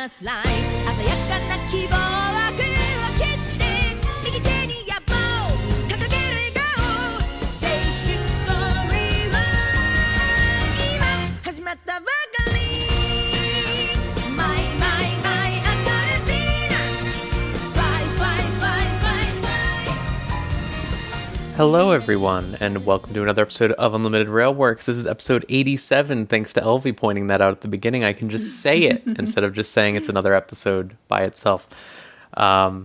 just like 鮮やかな希望は空を切って右手に野望掲げる笑顔青春ストーリーは今始まったばかり My I'm gonna be us Fly Hello everyone, and welcome to another episode of Unlimited Railworks. This is episode 87, thanks to Elvie pointing that out at the beginning. I can just say it instead of just saying it's another episode by itself. I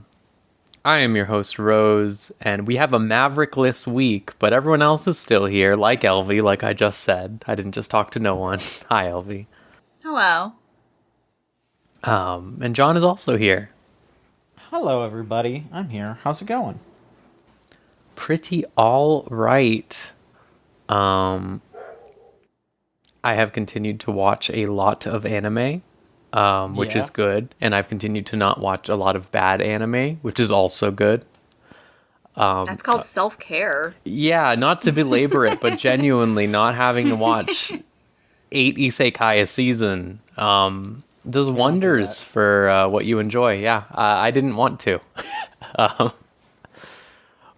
am your host, Rose, and we have a Maverick-less week, but everyone else is still here, like Elvie, like I just said. I didn't just talk to no one. Hi, Elvie. Hello. And John is also here. Hello, everybody. I'm here. How's it going? Pretty all right. I have continued to watch a lot of anime, which is good, and I've continued to not watch a lot of bad anime, which is also good. That's called self-care. Yeah, not to belabor it, but genuinely not having to watch 8 isekai a season does wonders for what you enjoy. Yeah, I didn't want to.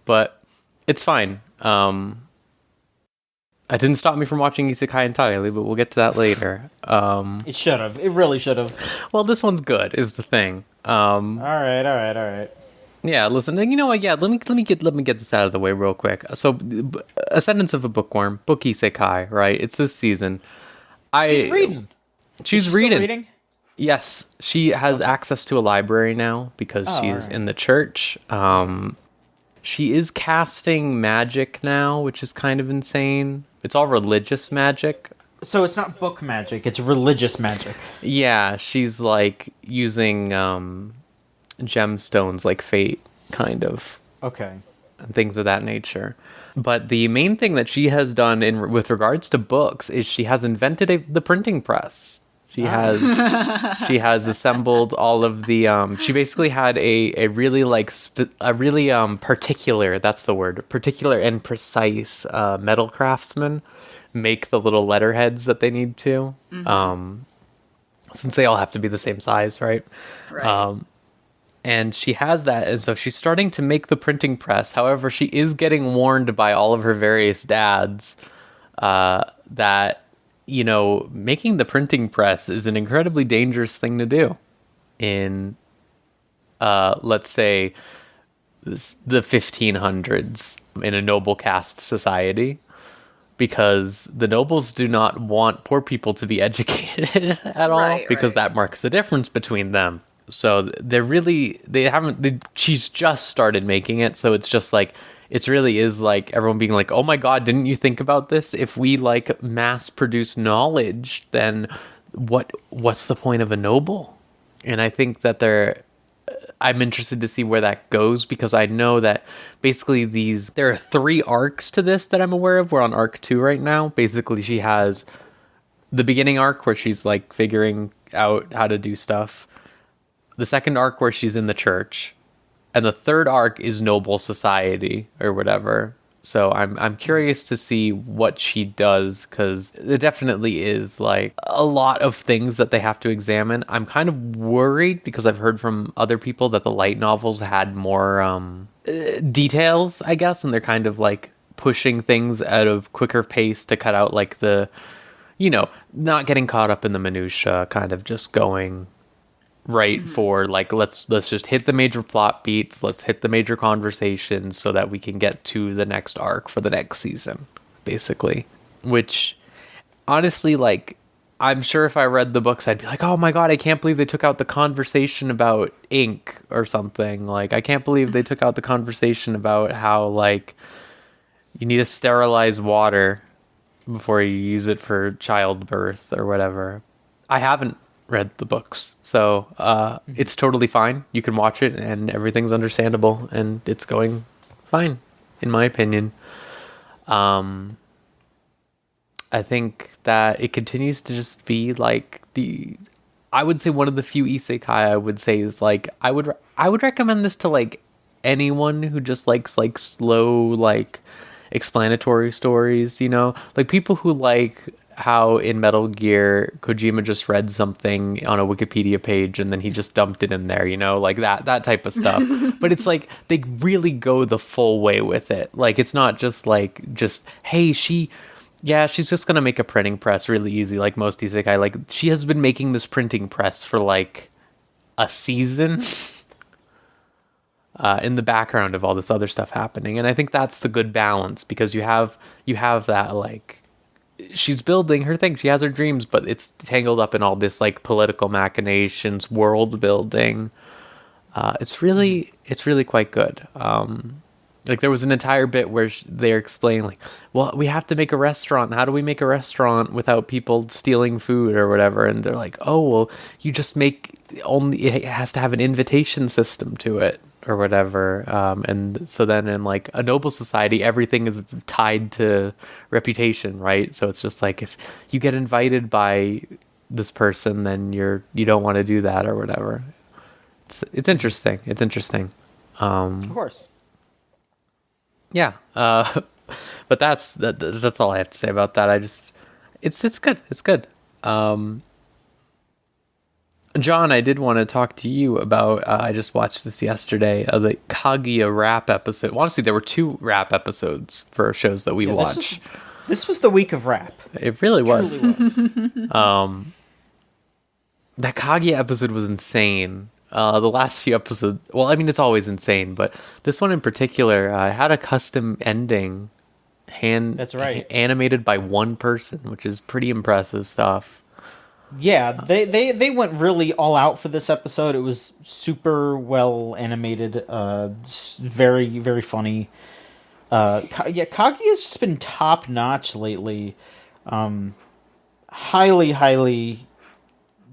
But it's fine. It didn't stop me from watching isekai entirely, but we'll get to that later. It should have. It really should have. Well, this one's good, is the thing. All right. Yeah, listen. You know what? Yeah, let me get this out of the way real quick. So, Ascendance of a Bookworm, book isekai, right? It's this season. She's reading. She's Still reading. Yes, she has access to a library now because she's in the church. She is casting magic now, which is kind of insane. It's all religious magic. So it's not book magic, it's religious magic. Yeah, she's like using gemstones like fate, kind of. Okay. And things of that nature. But the main thing that she has done with regards to books is she has invented the printing press. She has assembled all of the she basically had a really particular, that's the word, particular and precise metal craftsman make the little letterheads that they need to. Since they all have to be the same size, right? Right. And she has that, and so she's starting to make the printing press. However, she is getting warned by all of her various dads that, you know, making the printing press is an incredibly dangerous thing to do in, let's say, the 1500s in a noble caste society, because the nobles do not want poor people to be educated at all, because that marks the difference between them. So she's just started making it, so it's just like, it really is like everyone being like, oh my god, didn't you think about this? If we like mass produce knowledge, then what's the point of a noble? And I think that I'm interested to see where that goes, because I know that basically there are 3 arcs to this that I'm aware of. We're on arc 2 right now. Basically, she has the beginning arc where she's like figuring out how to do stuff. The second arc where she's in the church. And the third arc is noble society or whatever. So I'm curious to see what she does, because there definitely is like a lot of things that they have to examine. I'm kind of worried because I've heard from other people that the light novels had more details, I guess, and they're kind of like pushing things out of quicker pace to cut out like the, you know, not getting caught up in the minutia, kind of just going right for like, let's just hit the major plot beats, let's hit the major conversations so that we can get to the next arc for the next season, basically. Which honestly, like, I'm sure if I read the books I'd be like, oh my god, I can't believe they took out the conversation about ink or something. Like, I can't believe they took out the conversation about how like you need to sterilize water before you use it for childbirth or whatever. I haven't read the books, so it's totally fine. You can watch it and everything's understandable and it's going fine, in my opinion. I think that it continues to just be like I would say one of the few isekai I would say is like, I would recommend this to like anyone who just likes like slow, like explanatory stories, you know, like people who like how in Metal Gear Kojima just read something on a Wikipedia page and then he just dumped it in there, you know, like that type of stuff. But it's like they really go the full way with it. Like it's not just hey, she's just gonna make a printing press really easy, like most isekai. Like she has been making this printing press for like a season. In the background of all this other stuff happening, and I think that's the good balance, because you have that, like, she's building her thing, she has her dreams, but it's tangled up in all this like political machinations, world building. It's really quite good. Like there was an entire bit where they're explaining like, well, we have to make a restaurant. How do we make a restaurant without people stealing food or whatever? And they're like, oh, well, you just make it has to have an invitation system to it or whatever. And so then in like a noble society, everything is tied to reputation, right? So it's just like if you get invited by this person, then you don't want to do that or whatever. It's interesting. It's interesting. Of course. Yeah, but that's all I have to say about that. It's good. It's good. John, I did want to talk to you about. I just watched this yesterday. The Kaguya rap episode. Well, honestly, there were 2 rap episodes for shows that we watch. This was the week of rap. It really was. Truly was. That Kaguya episode was insane. The last few episodes, well, I mean, it's always insane, but this one in particular had a custom ending, That's right. animated by one person, which is pretty impressive stuff. Yeah, they went really all out for this episode. It was super well animated, very, very funny. Kaguya's just been top notch lately. Highly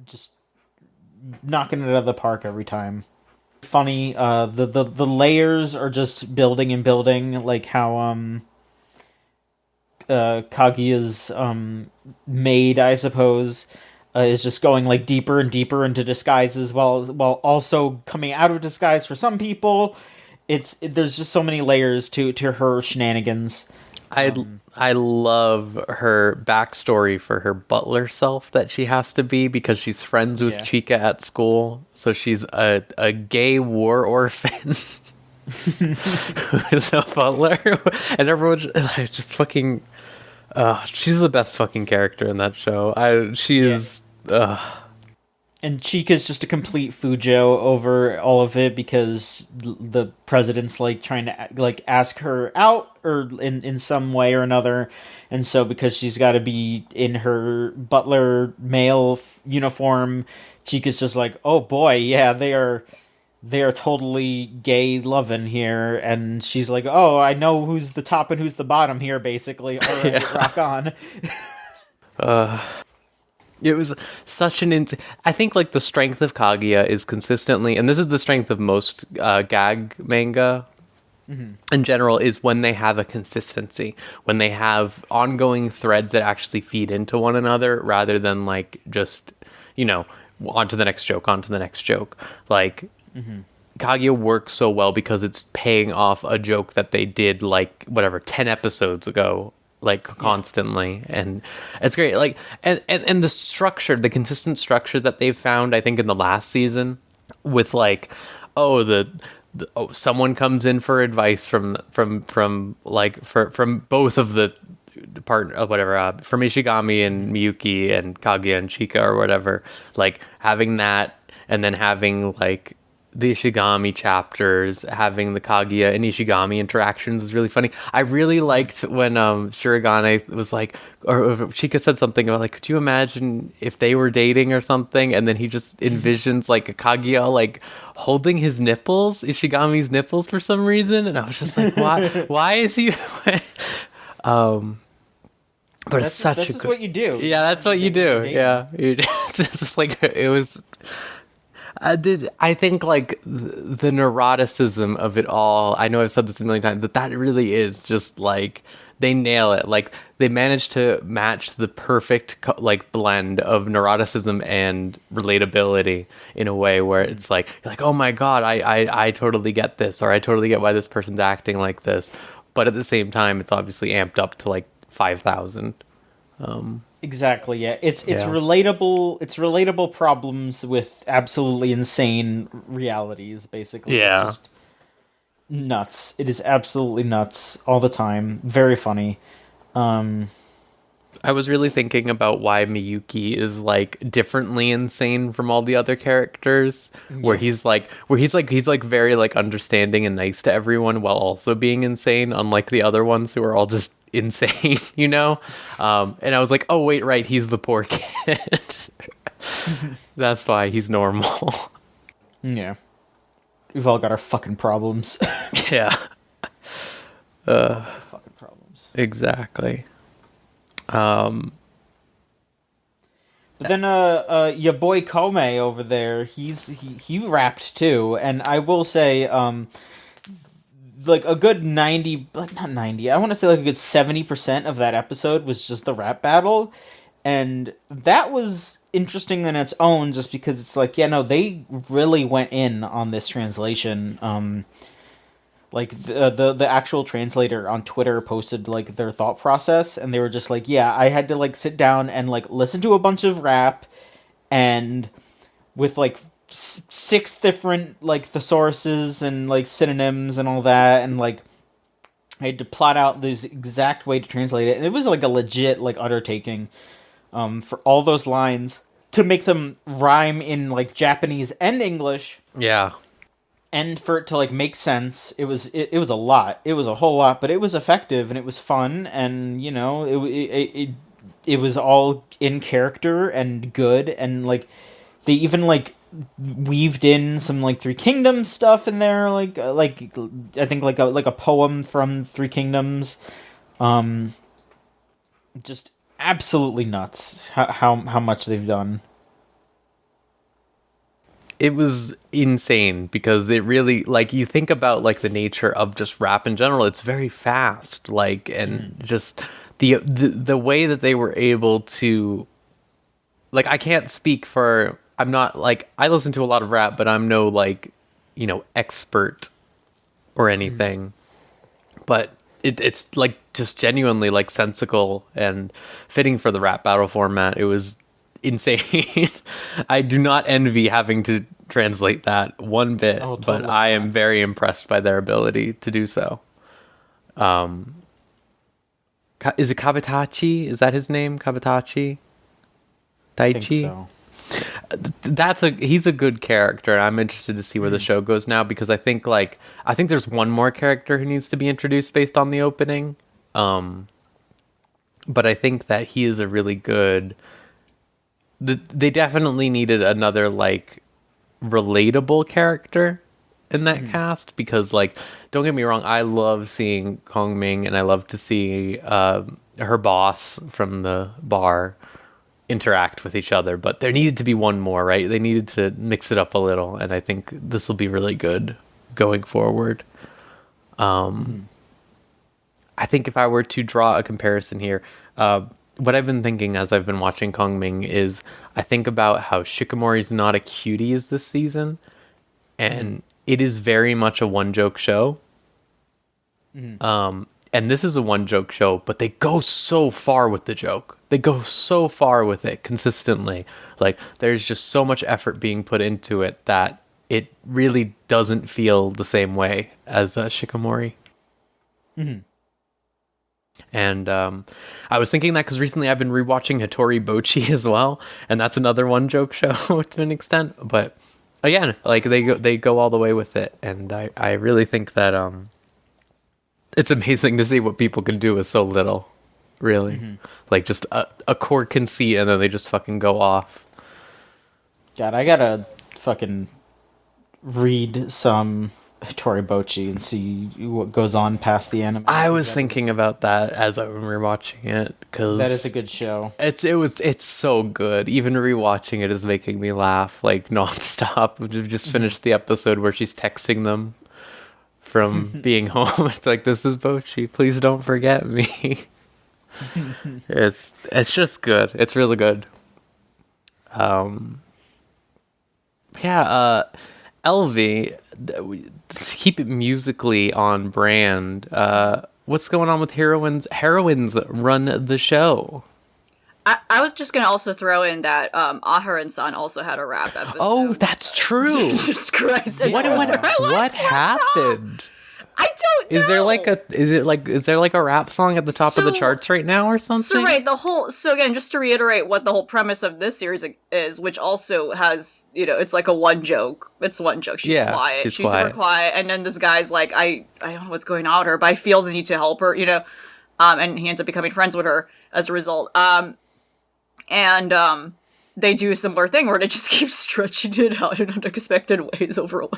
just knocking it out of the park every time. Funny. The layers are just building and building, like how Kaguya's maid, I suppose, is just going like deeper and deeper into disguises while also coming out of disguise for some people. There's just so many layers to her shenanigans. I love her backstory for her butler self that she has to be because she's friends with Chika at school. So she's a gay war orphan who is a butler. And everyone just fucking... she's the best fucking character in that show. And Chika's just a complete Fujo over all of it because the president's like trying to like ask her out or in some way or another, and so because she's got to be in her butler male uniform, Chika's just like, oh boy, yeah, they are totally gay loving here, and she's like, oh, I know who's the top and who's the bottom here, basically. All right, rock on. It was such I think like the strength of Kaguya is consistently, and this is the strength of most gag manga in general, is when they have a consistency, when they have ongoing threads that actually feed into one another rather than like just, on to the next joke. Like Kaguya works so well because it's paying off a joke that they did like 10 episodes ago, like constantly, and it's great. Like and the structure, the consistent structure that they've found, I think in the last season, with like someone comes in for advice from both of the partner, whatever, from Ishigami and Miyuki and Kaguya and Chika or whatever, like having that, and then having like the Ishigami chapters, having the Kaguya and Ishigami interactions is really funny. I really liked when Shirogane was like, or Chika said something about like, could you imagine if they were dating or something? And then he just envisions like a Kaguya like holding his nipples, Ishigami's nipples for some reason, and I was just like, why is he? But it's such a good... what you do. Yeah, that's what you do. Yeah, it's just like it was. I think like the neuroticism of it all, I know I've said this a million times, but that really is just like they nail it. Like they managed to match the perfect like blend of neuroticism and relatability in a way where it's like, you're like, oh my god, I totally get this, or I totally get why this person's acting like this, but at the same time it's obviously amped up to like 5,000. Exactly. Yeah. It's Yeah. relatable. It's relatable problems with absolutely insane realities. Basically, Yeah. It's just nuts. It is absolutely nuts all the time. Very funny. I was really thinking about why Miyuki is like differently insane from all the other characters, he's like very like understanding and nice to everyone while also being insane, unlike the other ones who are all just insane, you know? And I was like, oh wait, right, he's the poor kid. That's why he's normal. Yeah. We've all got our fucking problems. Yeah, Fucking problems. exactly. But then, your boy Kohmi over there, he rapped too, and I will say, like a good 90, like not 90, I want to say like a good 70% of that episode was just the rap battle, and that was interesting in its own, just because it's like, yeah, no, they really went in on this translation. Like the actual translator on Twitter posted like their thought process, and they were just like, yeah, I had to like sit down and like listen to a bunch of rap, and with like six different like thesauruses and like synonyms and all that, and like I had to plot out this exact way to translate it, and it was like a legit like undertaking, for all those lines to make them rhyme in like Japanese and English. Yeah. And for it to like make sense, it was a lot. It was a whole lot, but it was effective and it was fun, and you know, it was all in character and good, and like they even like weaved in some like Three Kingdoms stuff in there, like I think like a poem from Three Kingdoms. Just absolutely nuts how much they've done. It was insane because it really, like, you think about like the nature of just rap in general, it's very fast, like, and just the way that they were able to, like, I can't speak for, I'm not like, I listen to a lot of rap, but I'm no like, you know, expert or anything, but it's like just genuinely like sensical and fitting for the rap battle format. It was insane. I do not envy having to translate that one bit, Totally but I am very impressed by their ability to do so. Is it Kabatachi? Is that his name? Kabatachi? I Daichi? think so. He's a good character, and I'm interested to see where the show goes now, because I think there's one more character who needs to be introduced based on the opening. But I think that he is a really good. They definitely needed another like relatable character in that cast, because like, don't get me wrong, I love seeing Kongming, and I love to see her boss from the bar interact with each other, but there needed to be one more, right? They needed to mix it up a little, and I think this will be really good going forward. I think if I were to draw a comparison here, what I've been thinking as I've been watching Kongming is, I think about how Shikamori's not a cutie is this season, and it is very much a one-joke show. And this is a one-joke show, but they go so far with the joke. They go so far with it consistently. Like, there's just so much effort being put into it that it really doesn't feel the same way as Shikamori. And I was thinking that because recently I've been rewatching Hattori Bochi as well, and that's another one-joke show to an extent. But again, like, they go all the way with it, and I really think that it's amazing to see what people can do with so little. Really, like just a core conceit, and then they just fucking go off. God, I gotta fucking read some Hattori Bochi and see what goes on past the anime. I was thinking about that as I was rewatching it, because that is a good show. It's so good. Even rewatching it is making me laugh like nonstop. We've just finished the episode where she's texting them from being home. It's like, this is Bochi, please don't forget me. It's just good. It's really good. LV, keep it musically on brand. What's going on with heroines? Heroines run the show. I was just gonna also throw in that Aharen-san also had a rap episode. Oh, that's true. Jesus Christ! What happened? I don't know. Is there like a rap song at the top of the So- charts right now or something? So right, so again, just to reiterate what the whole premise of this series is, which also has, it's like a one joke. It's one joke. She's quiet. she's super quiet, and then this guy's like, I don't know what's going on with her, but I feel the need to help her, and he ends up becoming friends with her as a result. And they do a similar thing where they just keep stretching it out in unexpected ways overall.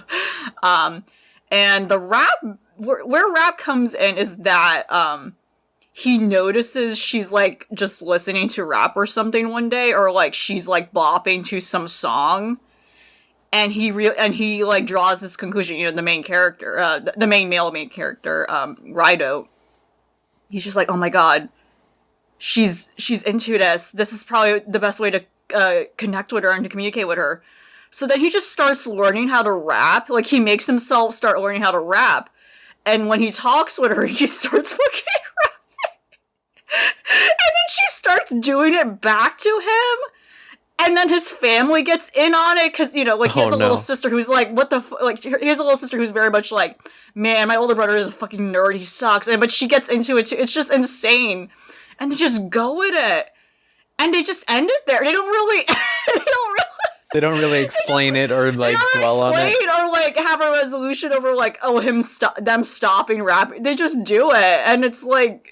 And the rap, where rap comes in is that he notices she's like just listening to rap or something one day, or like she's like bopping to some song, and he like draws this conclusion. The main character, the main main character, Rido. He's just like, oh my god, she's into this. This is probably the best way to connect with her and to communicate with her. So then he just starts learning how to rap. Like, he makes himself start learning how to rap. And when he talks with her, he starts fucking rapping. And then she starts doing it back to him. And then his family gets in on it. Because, he has a little sister who's like, what the like, he has a little sister who's very much like, man, my older brother is a fucking nerd. He sucks. But she gets into it too. It's just insane. And they just go with it. And they just end it there. They don't really... They don't really explain it or like dwell on it. Or like have a resolution over like, oh, them stopping rapping. They just do it, and it's like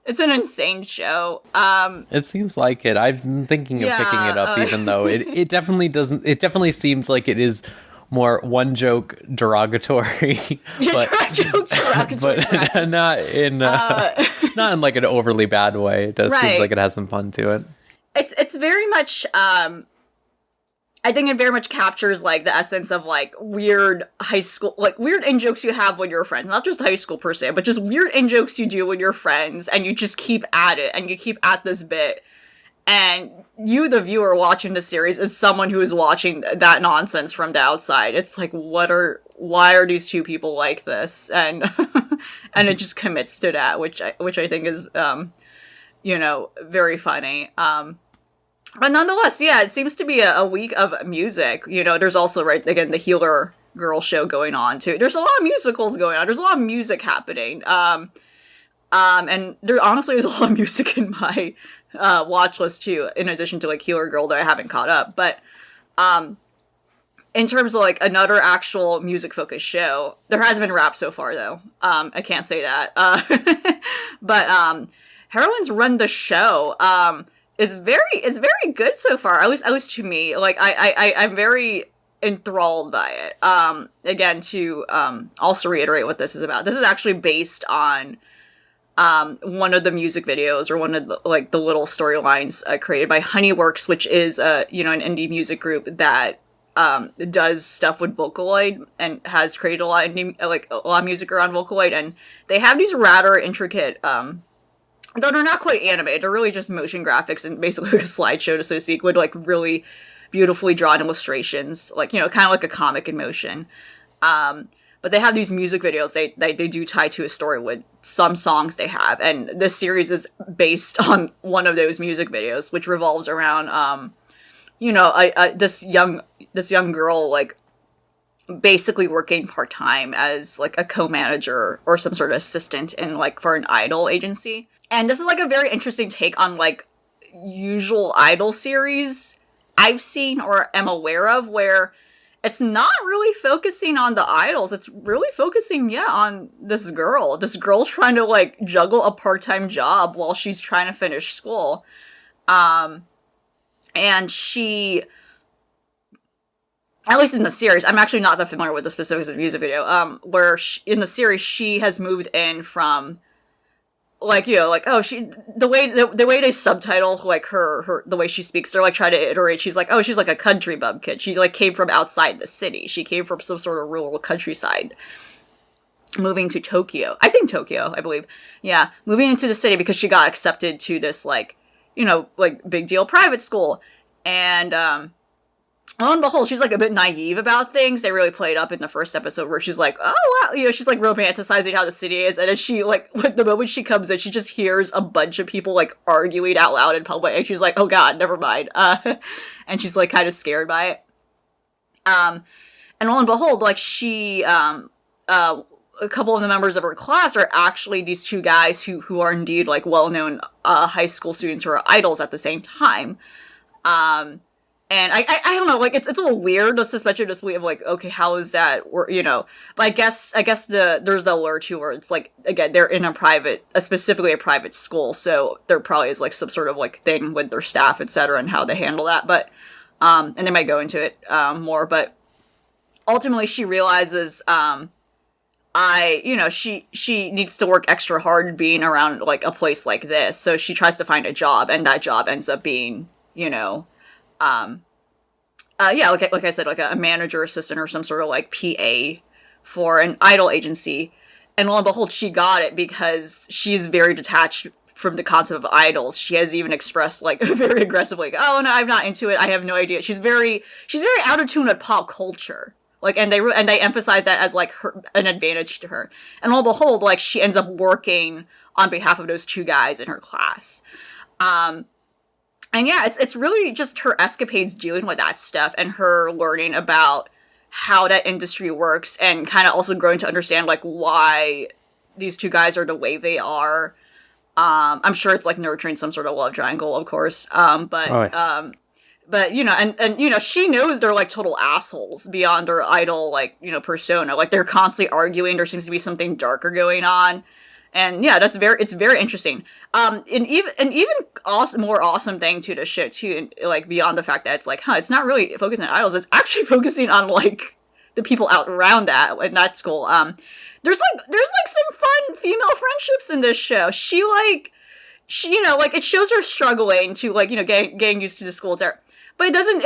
it's an insane show. It seems like it. I've been thinking of picking it up, even though it definitely doesn't. It definitely seems like it is more one joke derogatory, but not in like an overly bad way. It does seem like it has some fun to it. It's very much, I think it very much captures, like, the essence of, like, weird high school, like, weird in-jokes you have with your friends. Not just high school, per se, but just weird in-jokes you do with your friends, and you just keep at it, and you keep at this bit. And you, the viewer watching the series, is someone who is watching that nonsense from the outside. It's like, why are these two people like this? And, and it just commits to that, which I think is, very funny. But nonetheless, it seems to be a week of music. There's also, again, the Healer Girl show going on, too. There's a lot of musicals going on. There's a lot of music happening. And there honestly is a lot of music in my watch list, too, in addition to, like, Healer Girl that I haven't caught up. But in terms of, like, another actual music-focused show, there hasn't been rap so far, though. I can't say that. But Heroines Run the Show is very good so far. At least to me. Like, I'm very enthralled by it. Again, to also reiterate what this is about. This is actually based on one of the music videos, or one of the little storylines created by Honeyworks, which is an indie music group that does stuff with Vocaloid and has created a lot of music around Vocaloid, and they have these rather intricate though they're not quite animated, they're really just motion graphics and basically like a slideshow, so to speak, with like really beautifully drawn illustrations, like, kind of like a comic in motion. But they have these music videos they do tie to a story with some songs they have, and this series is based on one of those music videos, which revolves around this young girl, like, basically working part-time as like a co-manager or some sort of assistant in like for an idol agency. And this is like a very interesting take on like usual idol series I've seen or am aware of, where it's not really focusing on the idols. It's really focusing, on this girl trying to like juggle a part-time job while she's trying to finish school. And she, at least in the series, I'm actually not that familiar with the specifics of the music video, where in the series she has moved in from, like, the way they subtitle like her the way she speaks, they're like trying to iterate, she's like, she's like a country bub kid. She like came from outside the city. She came from some sort of rural countryside, moving to Tokyo, I believe. Yeah, moving into the city because she got accepted to this like, like big deal private school. And lo and behold, she's like a bit naive about things. They really played up in the first episode where she's like, oh wow, you know, she's like romanticizing how the city is, and then she like, the moment she comes in, she just hears a bunch of people like arguing out loud in public, and she's like, oh god, never mind. And she's like kind of scared by it. And lo and behold, like she, a couple of the members of her class are actually these two guys who are indeed like well-known high school students who are idols at the same time. And I don't know, like it's a little weird to suspect your disbelief of like, okay, how is that, or you know? But I guess there's the allure too, where it's like, again, they're in specifically a private school, so there probably is like some sort of like thing with their staff, etc., and how they handle that. But and they might go into it more, but ultimately she realizes she needs to work extra hard being around like a place like this, so she tries to find a job, and that job ends up being, you know, like I said, like a manager assistant or some sort of like PA for an idol agency. And lo and behold, she got it because she's very detached from the concept of idols. She has even expressed like very aggressively, like, oh no, I'm not into it. I have no idea. She's very out of tune with pop culture. Like, and they emphasize that as like an advantage to her. And lo and behold, like she ends up working on behalf of those two guys in her class. And yeah, it's really just her escapades dealing with that stuff and her learning about how that industry works and kind of also growing to understand like why these two guys are the way they are. I'm sure it's like nurturing some sort of love triangle, of course. But you know, and you know, she knows they're like total assholes beyond their idol, like, you know, persona. Like they're constantly arguing. There seems to be something darker going on. And yeah, it's very interesting. And even more awesome thing to the show too, and like beyond the fact that it's like, it's not really focusing on idols. It's actually focusing on like the people out around that in that school. There's some fun female friendships in this show. She you know, like it shows her struggling to like, you know, getting used to the school there. But it doesn't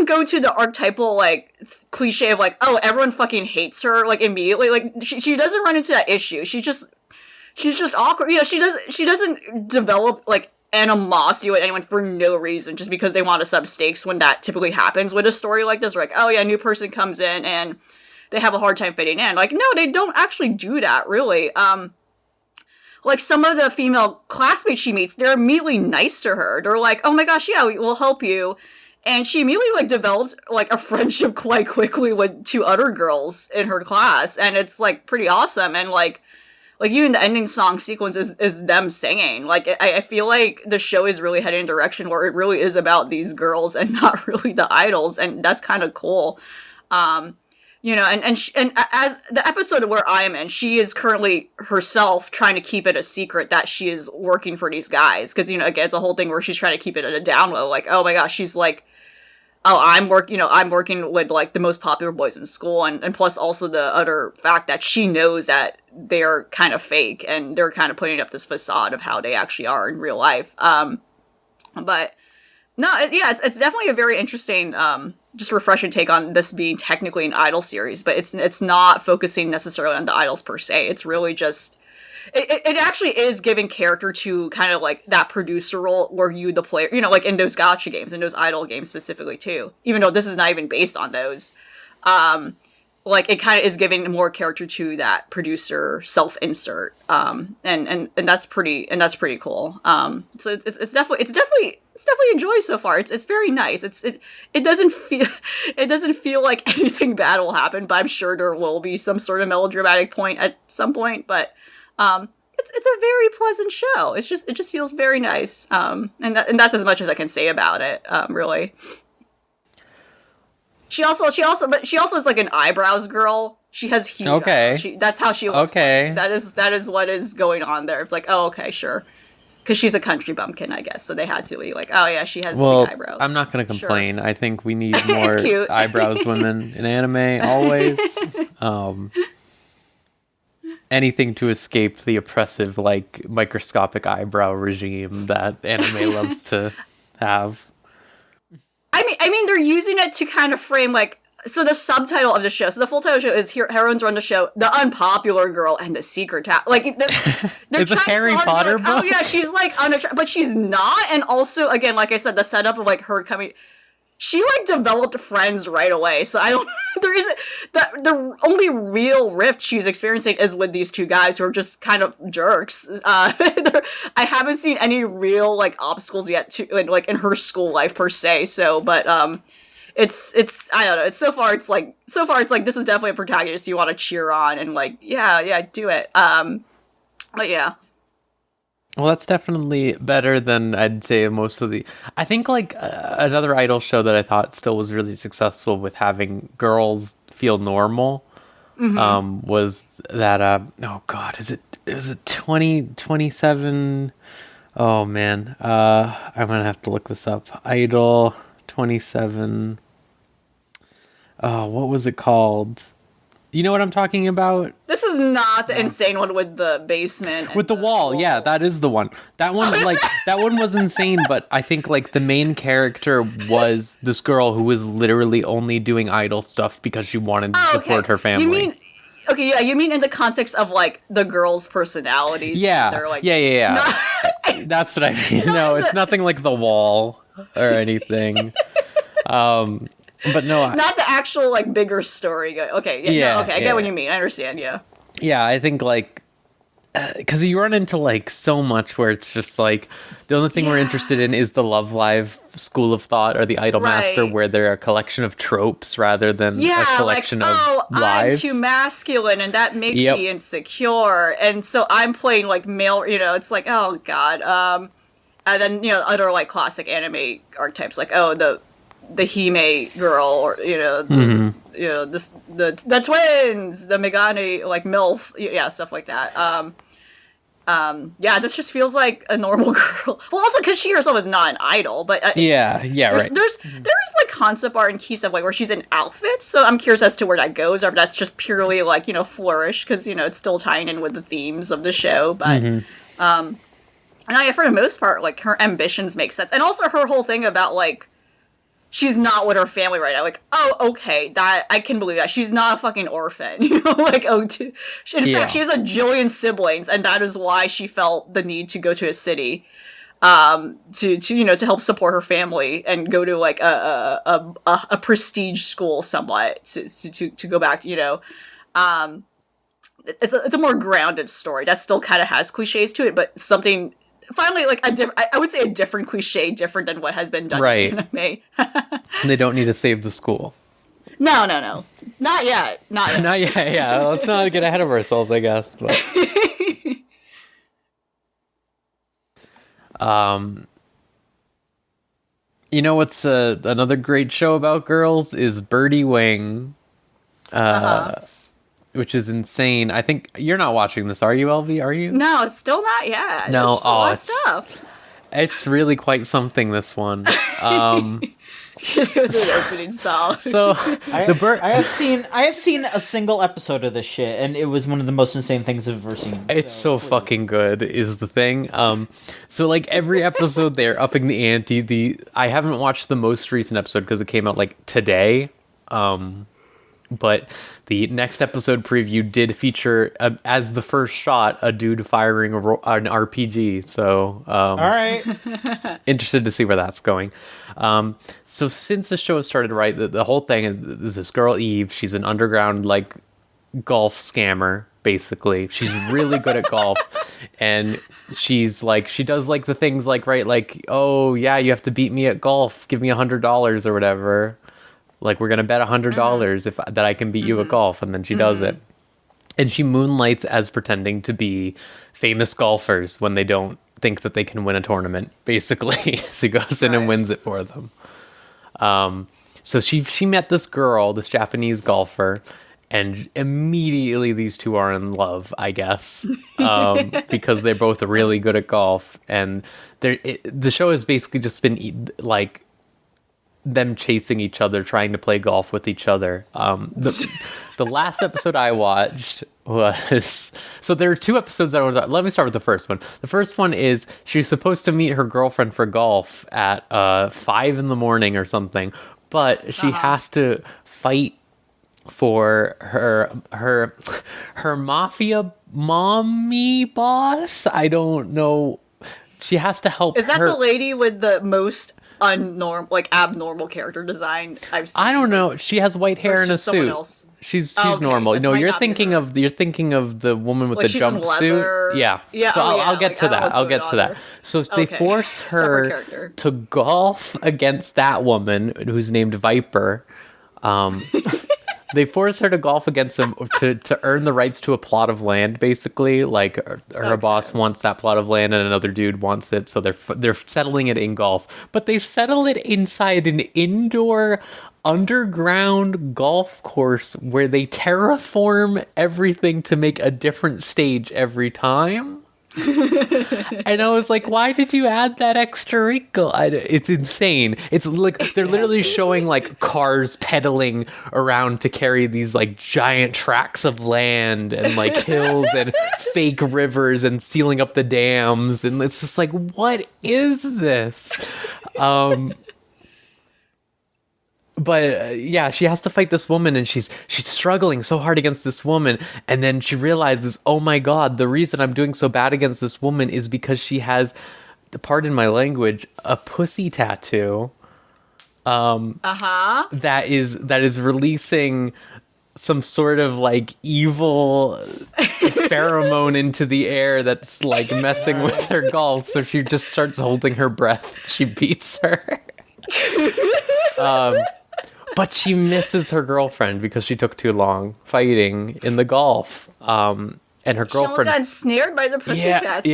go to the archetypal like cliche of like, oh, everyone fucking hates her like immediately. Like she doesn't run into that issue. She's just awkward. You know, she doesn't develop like animosity with anyone for no reason, just because they want to sub stakes when that typically happens with a story like this. Where like, oh yeah, a new person comes in and they have a hard time fitting in. Like, no, they don't actually do that, really. Like, some of the female classmates she meets, they're immediately nice to her. They're like, oh my gosh, yeah, we'll help you. And she immediately, like, developed, like, a friendship quite quickly with two other girls in her class. And it's, like, pretty awesome. And, like even the ending song sequence is them singing. Like, I feel like the show is really heading in a direction where it really is about these girls and not really the idols. And that's kind of cool. You know, and as the episode where I am in, she is currently herself trying to keep it a secret that she is working for these guys. Because, you know, again, it's a whole thing where she's trying to keep it at a down low. Like, oh my gosh, she's like, oh, I'm working with like the most popular boys in school. And plus also the other fact that she knows that they're kind of fake and they're kind of putting up this facade of how they actually are in real life. But no, it's definitely a very interesting, just refreshing take on this being technically an idol series, but it's not focusing necessarily on the idols per se. It's really just, it actually is giving character to kind of like that producer role where you, the player, you know, like in those gacha games, in those idol games specifically too, even though this is not even based on those. Like it kind of is giving more character to that producer self-insert, and that's pretty cool. So it's definitely a joy so far. It's very nice. It doesn't feel like anything bad will happen, but I'm sure there will be some sort of melodramatic point at some point. But it's a very pleasant show. It just feels very nice. And that's as much as I can say about it. Really. She also is like an eyebrows girl. She has huge eyebrows. That's how she looks. Okay. Like. That is what is going on there. It's like, oh, okay, sure. Because she's a country bumpkin, I guess. So they had to be like, oh yeah, she has big eyebrows. I'm not going to complain. Sure. I think we need more eyebrows women in anime, always. Anything to escape the oppressive, like, microscopic eyebrow regime that anime loves to have. I mean, they're using it to kind of frame, like, so the subtitle of the show, so the full title of the show is Heroines Run the Show, The Unpopular Girl and the Secret Like, it's a Harry Potter book? Oh, yeah, she's, like, but she's not, and also, again, like I said, the setup of, like, her coming, she like developed friends right away. So I don't. There isn't the only real rift she's experiencing is with these two guys who are just kind of jerks. I haven't seen any real like obstacles yet to like in her school life per se. So, but it's I don't know. It's so far it's like this is definitely a protagonist you want to cheer on and like yeah do it. But yeah. Well, that's definitely better than I'd say most of the. I think like another idol show that I thought still was really successful with having girls feel normal was that. Oh God, was it 2027? Oh man, I'm gonna have to look this up. Idol 27. Oh, what was it called? You know what I'm talking about? This is not the insane one with the basement. And With the wall, yeah, that is the one. That one, like, that one was insane, but I think, like, the main character was this girl who was literally only doing idol stuff because she wanted to support her family. You mean, you mean in the context of, like, the girls' personalities? Yeah, They're, like, yeah. That's what I mean. No, it's nothing like the wall or anything. But no, not the actual like bigger story. Okay, yeah, I get what you mean. I understand. Yeah. Yeah, I think like because you run into like so much where it's just like the only thing we're interested in is the Love Live school of thought or the Idol Master, where they're a collection of tropes rather than a collection of lives. I'm too masculine and that makes me insecure, and so I'm playing like male. You know, it's like oh god. And then other like classic anime archetypes like the Hime girl, or the twins, the Megane like MILF, stuff like that. This just feels like a normal girl. Well, also because she herself is not an idol, but right. There's like concept art and key stuff like where she's in outfits, so I'm curious as to where that goes, or if that's just purely like flourish because it's still tying in with the themes of the show, but and for the most part, like her ambitions make sense, and also her whole thing about like. She's not with her family right now. Like, oh, okay, that I can believe that. She's not a fucking orphan, like, in fact, she has a jillion siblings, and that is why she felt the need to go to a city, to help support her family and go to like a prestige school somewhat to go back. It's a more grounded story that still kind of has cliches to it, but something. Finally, like I would say a different cliche, different than what has been done in anime. They don't need to save the school. No, not yet. Not yet. Yeah, let's not get ahead of ourselves, I guess. But what's another great show about girls is Birdie Wing. Which is insane. I think you're not watching this, are you, LV? Are you? No, it's still not yet. No, it's really quite something. This one. It was an opening song. So I have seen a single episode of this shit, and it was one of the most insane things I've ever seen. It's so fucking good, is the thing. So like every episode, they're upping the ante. I haven't watched the most recent episode because it came out like today. But the next episode preview did feature, as the first shot, a dude firing an RPG. So, all right, interested to see where that's going. So since the show has started, right, the whole thing is this girl Eve. She's an underground like golf scammer. Basically, she's really good at golf, and she's like she does like the things like right, like oh yeah, you have to beat me at golf. Give me $100 or whatever. Like, we're going to bet $100 that I can beat you at golf. And then she does it. And she moonlights as pretending to be famous golfers when they don't think that they can win a tournament, basically. She goes in and wins it for them. So she met this girl, this Japanese golfer, and immediately these two are in love, I guess, because they're both really good at golf. And the show has basically just been, like, them chasing each other, trying to play golf with each other. The last episode I watched was... So there are two episodes that I was... Let me start with the first one. The first one is she's supposed to meet her girlfriend for golf at 5 in the morning or something, but she has to fight for her mafia mommy boss. I don't know she has to help Is that her. the lady with the most abnormal character design I've seen? I don't know. She has white hair Or and a she's someone suit. else? She's Oh, okay. normal. That No, might you're not be thinking her. of the woman with Like, the she's in jumpsuit. leather. Yeah. Yeah, So oh, yeah, I'll get like, to I don't know that. what's I'll get going to on that. there. So they Okay. force Separate her character. to golf against that woman who's named Viper. They force her to golf against them to earn the rights to a plot of land, basically. Like her boss wants that plot of land and another dude wants it, so they're settling it in golf. But they settle it inside an indoor underground golf course where they terraform everything to make a different stage every time. And I was like, why did you add that extra wrinkle? It's insane. It's like they're literally showing like cars pedaling around to carry these like giant tracts of land and like hills and fake rivers and sealing up the dams. And it's just like, what is this? But yeah, she has to fight this woman, and she's struggling so hard against this woman, and then she realizes, oh my god, the reason I'm doing so bad against this woman is because she has, pardon my language, a pussy tattoo. That is releasing some sort of like evil pheromone into the air that's like messing with her golf. So she just starts holding her breath. She beats her. But she misses her girlfriend because she took too long fighting in the golf. And her She almost girlfriend got ensnared by the pussy tattoo.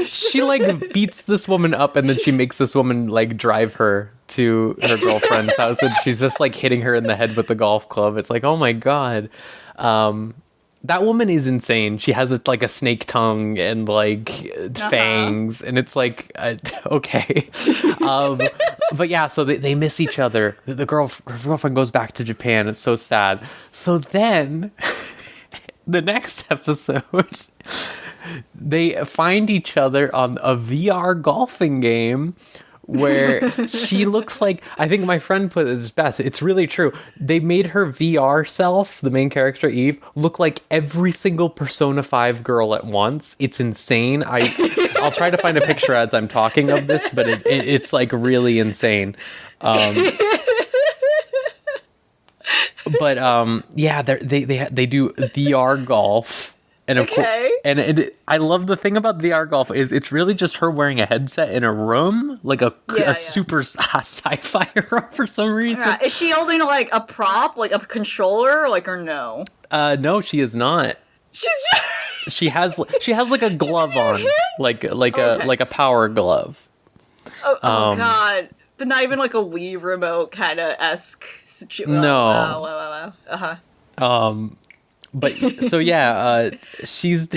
She like beats this woman up, and then she makes this woman like drive her to her girlfriend's house, and she's just like hitting her in the head with the golf club. It's like, oh my god. That woman is insane. She has like a snake tongue and like fangs, and it's like, okay. But yeah, so they miss each other. Her girlfriend goes back to Japan. It's so sad. So then, the next episode, they find each other on a VR golfing game where she looks like, I think my friend put this best, it's really true. They made her VR self, the main character Eve, look like every single Persona 5 girl at once. It's insane. I'll try to find a picture as I'm talking of this, but it's like really insane. But yeah, they do VR golf. And of course, I love the thing about VR golf is it's really just her wearing a headset in a room, like a super sci-fi room for some reason. Yeah. Is she holding like a prop, like a controller, or no? No, she is not. She's just... She has like a glove on, like a power glove. Oh god, but not even like a Wii remote kind of esque situation. No. But so yeah, she's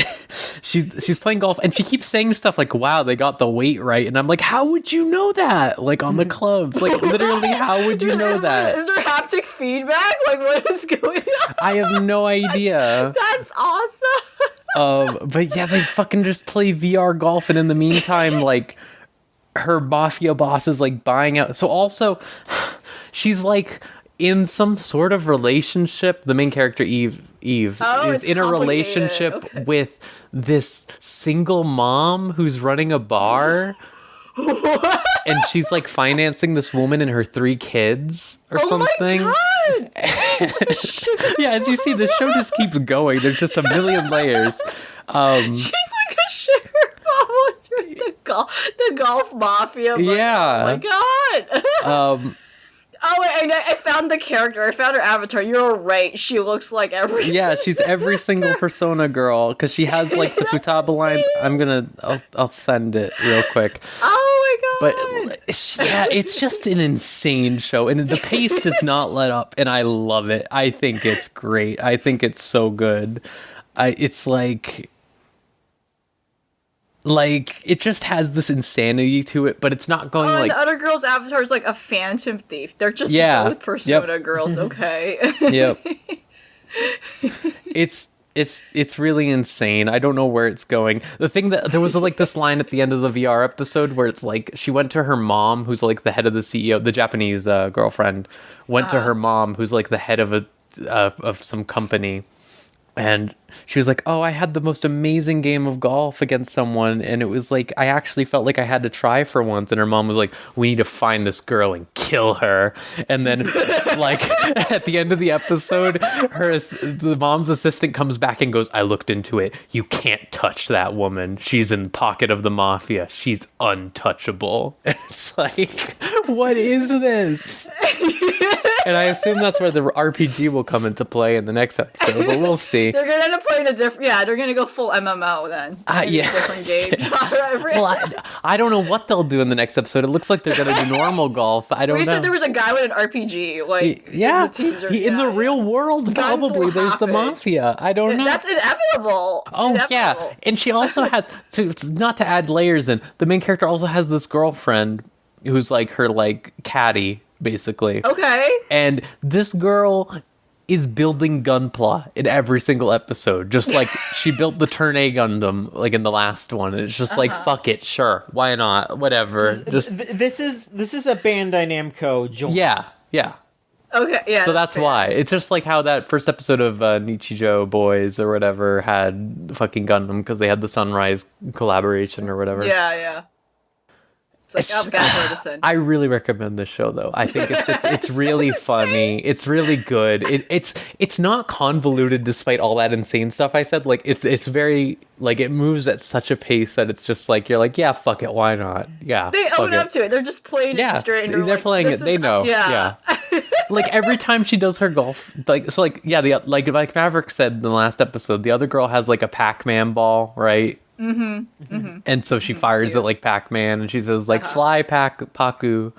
playing golf, and she keeps saying stuff like, "Wow, they got the weight right," and I'm like, "How would you know that? Like on the clubs, like literally, how would you know that?" Is there haptic feedback? Like, what is going on? I have no idea. That's awesome. But yeah, they fucking just play VR golf, and in the meantime, like her mafia boss is like buying out. So also, she's like in some sort of relationship. The main character Eve is in a relationship with this single mom who's running a bar. And she's like financing this woman and her 3 kids or something. My God. Yeah, as you see, the show just keeps going. There's just a million layers. She's like a sugar mom with the golf mafia. Yeah. Oh my god. Oh, wait, I found the character. I found her avatar. You're right. She looks like every... Yeah, she's every single Persona girl, because she has, like, the Futaba lines. I'll send it real quick. Oh, my God. But, yeah, it's just an insane show, and the pace does not let up, and I love it. I think it's great. I think it's so good. It's like it just has this insanity to it, but it's not going like... the other girl's avatar is like a phantom thief. They're just both Persona girls, okay. Yep. It's really insane. I don't know where it's going. The thing that there was like this line at the end of the VR episode where it's like she went to her mom, who's like the head of the CEO, the Japanese girlfriend, went to her mom, who's like the head of of some company. And she was like, oh, I had the most amazing game of golf against someone. And it was like, I actually felt like I had to try for once. And her mom was like, we need to find this girl and kill her. And then like at the end of the episode, the mom's assistant comes back and goes, I looked into it. You can't touch that woman. She's in pocket of the mafia. She's untouchable. It's like, what is this? And I assume that's where the RPG will come into play in the next episode, but we'll see. They're gonna end up playing a different. Yeah, they're gonna go full MMO then. Yeah. Different game. Well, I don't know what they'll do in the next episode. It looks like they're gonna do normal golf. I don't know. We said there was a guy with an RPG, like yeah, in the teaser. In the real world, Guns probably will there's the happen. mafia. I don't know. That's inevitable. Oh yeah, and she also has not to add layers in. The main character also has this girlfriend who's like her like caddy, basically. Okay. And this girl is building Gunpla in every single episode. Just like she built the Turn A Gundam like in the last one. And it's just like, fuck it, sure, why not? Whatever. Just This is a Bandai Namco joint. yeah. Okay, yeah. So that's fair. why. It's just like how that first episode of Nichijou Boys or whatever had fucking Gundam because they had the Sunrise collaboration or whatever. Yeah. It's like, I really recommend this show though. I think it's really funny. It's really good. It's not convoluted despite all that insane stuff I said. Like it's very like it moves at such a pace that it's just like you're like, yeah, fuck it, why not? Yeah. They own up to it. They're just playing it straight. And They're like, playing it. this They is- know. Yeah. Like every time she does her golf, like like Maverick said in the last episode, the other girl has like a Pac-Man ball, right? And so she fires it like Pac-Man, and she says like "Fly, Paku,"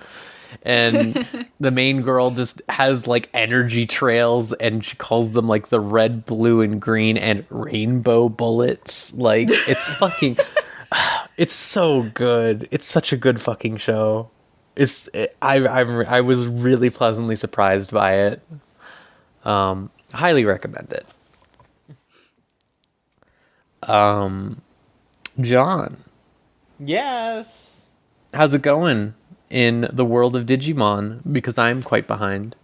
and the main girl just has like energy trails, and she calls them like the red, blue, and green, and rainbow bullets. Like it's fucking, it's so good. It's such a good fucking show. I was really pleasantly surprised by it. Highly recommend it. John, Yes. how's it going in the world of Digimon? Because I'm quite behind.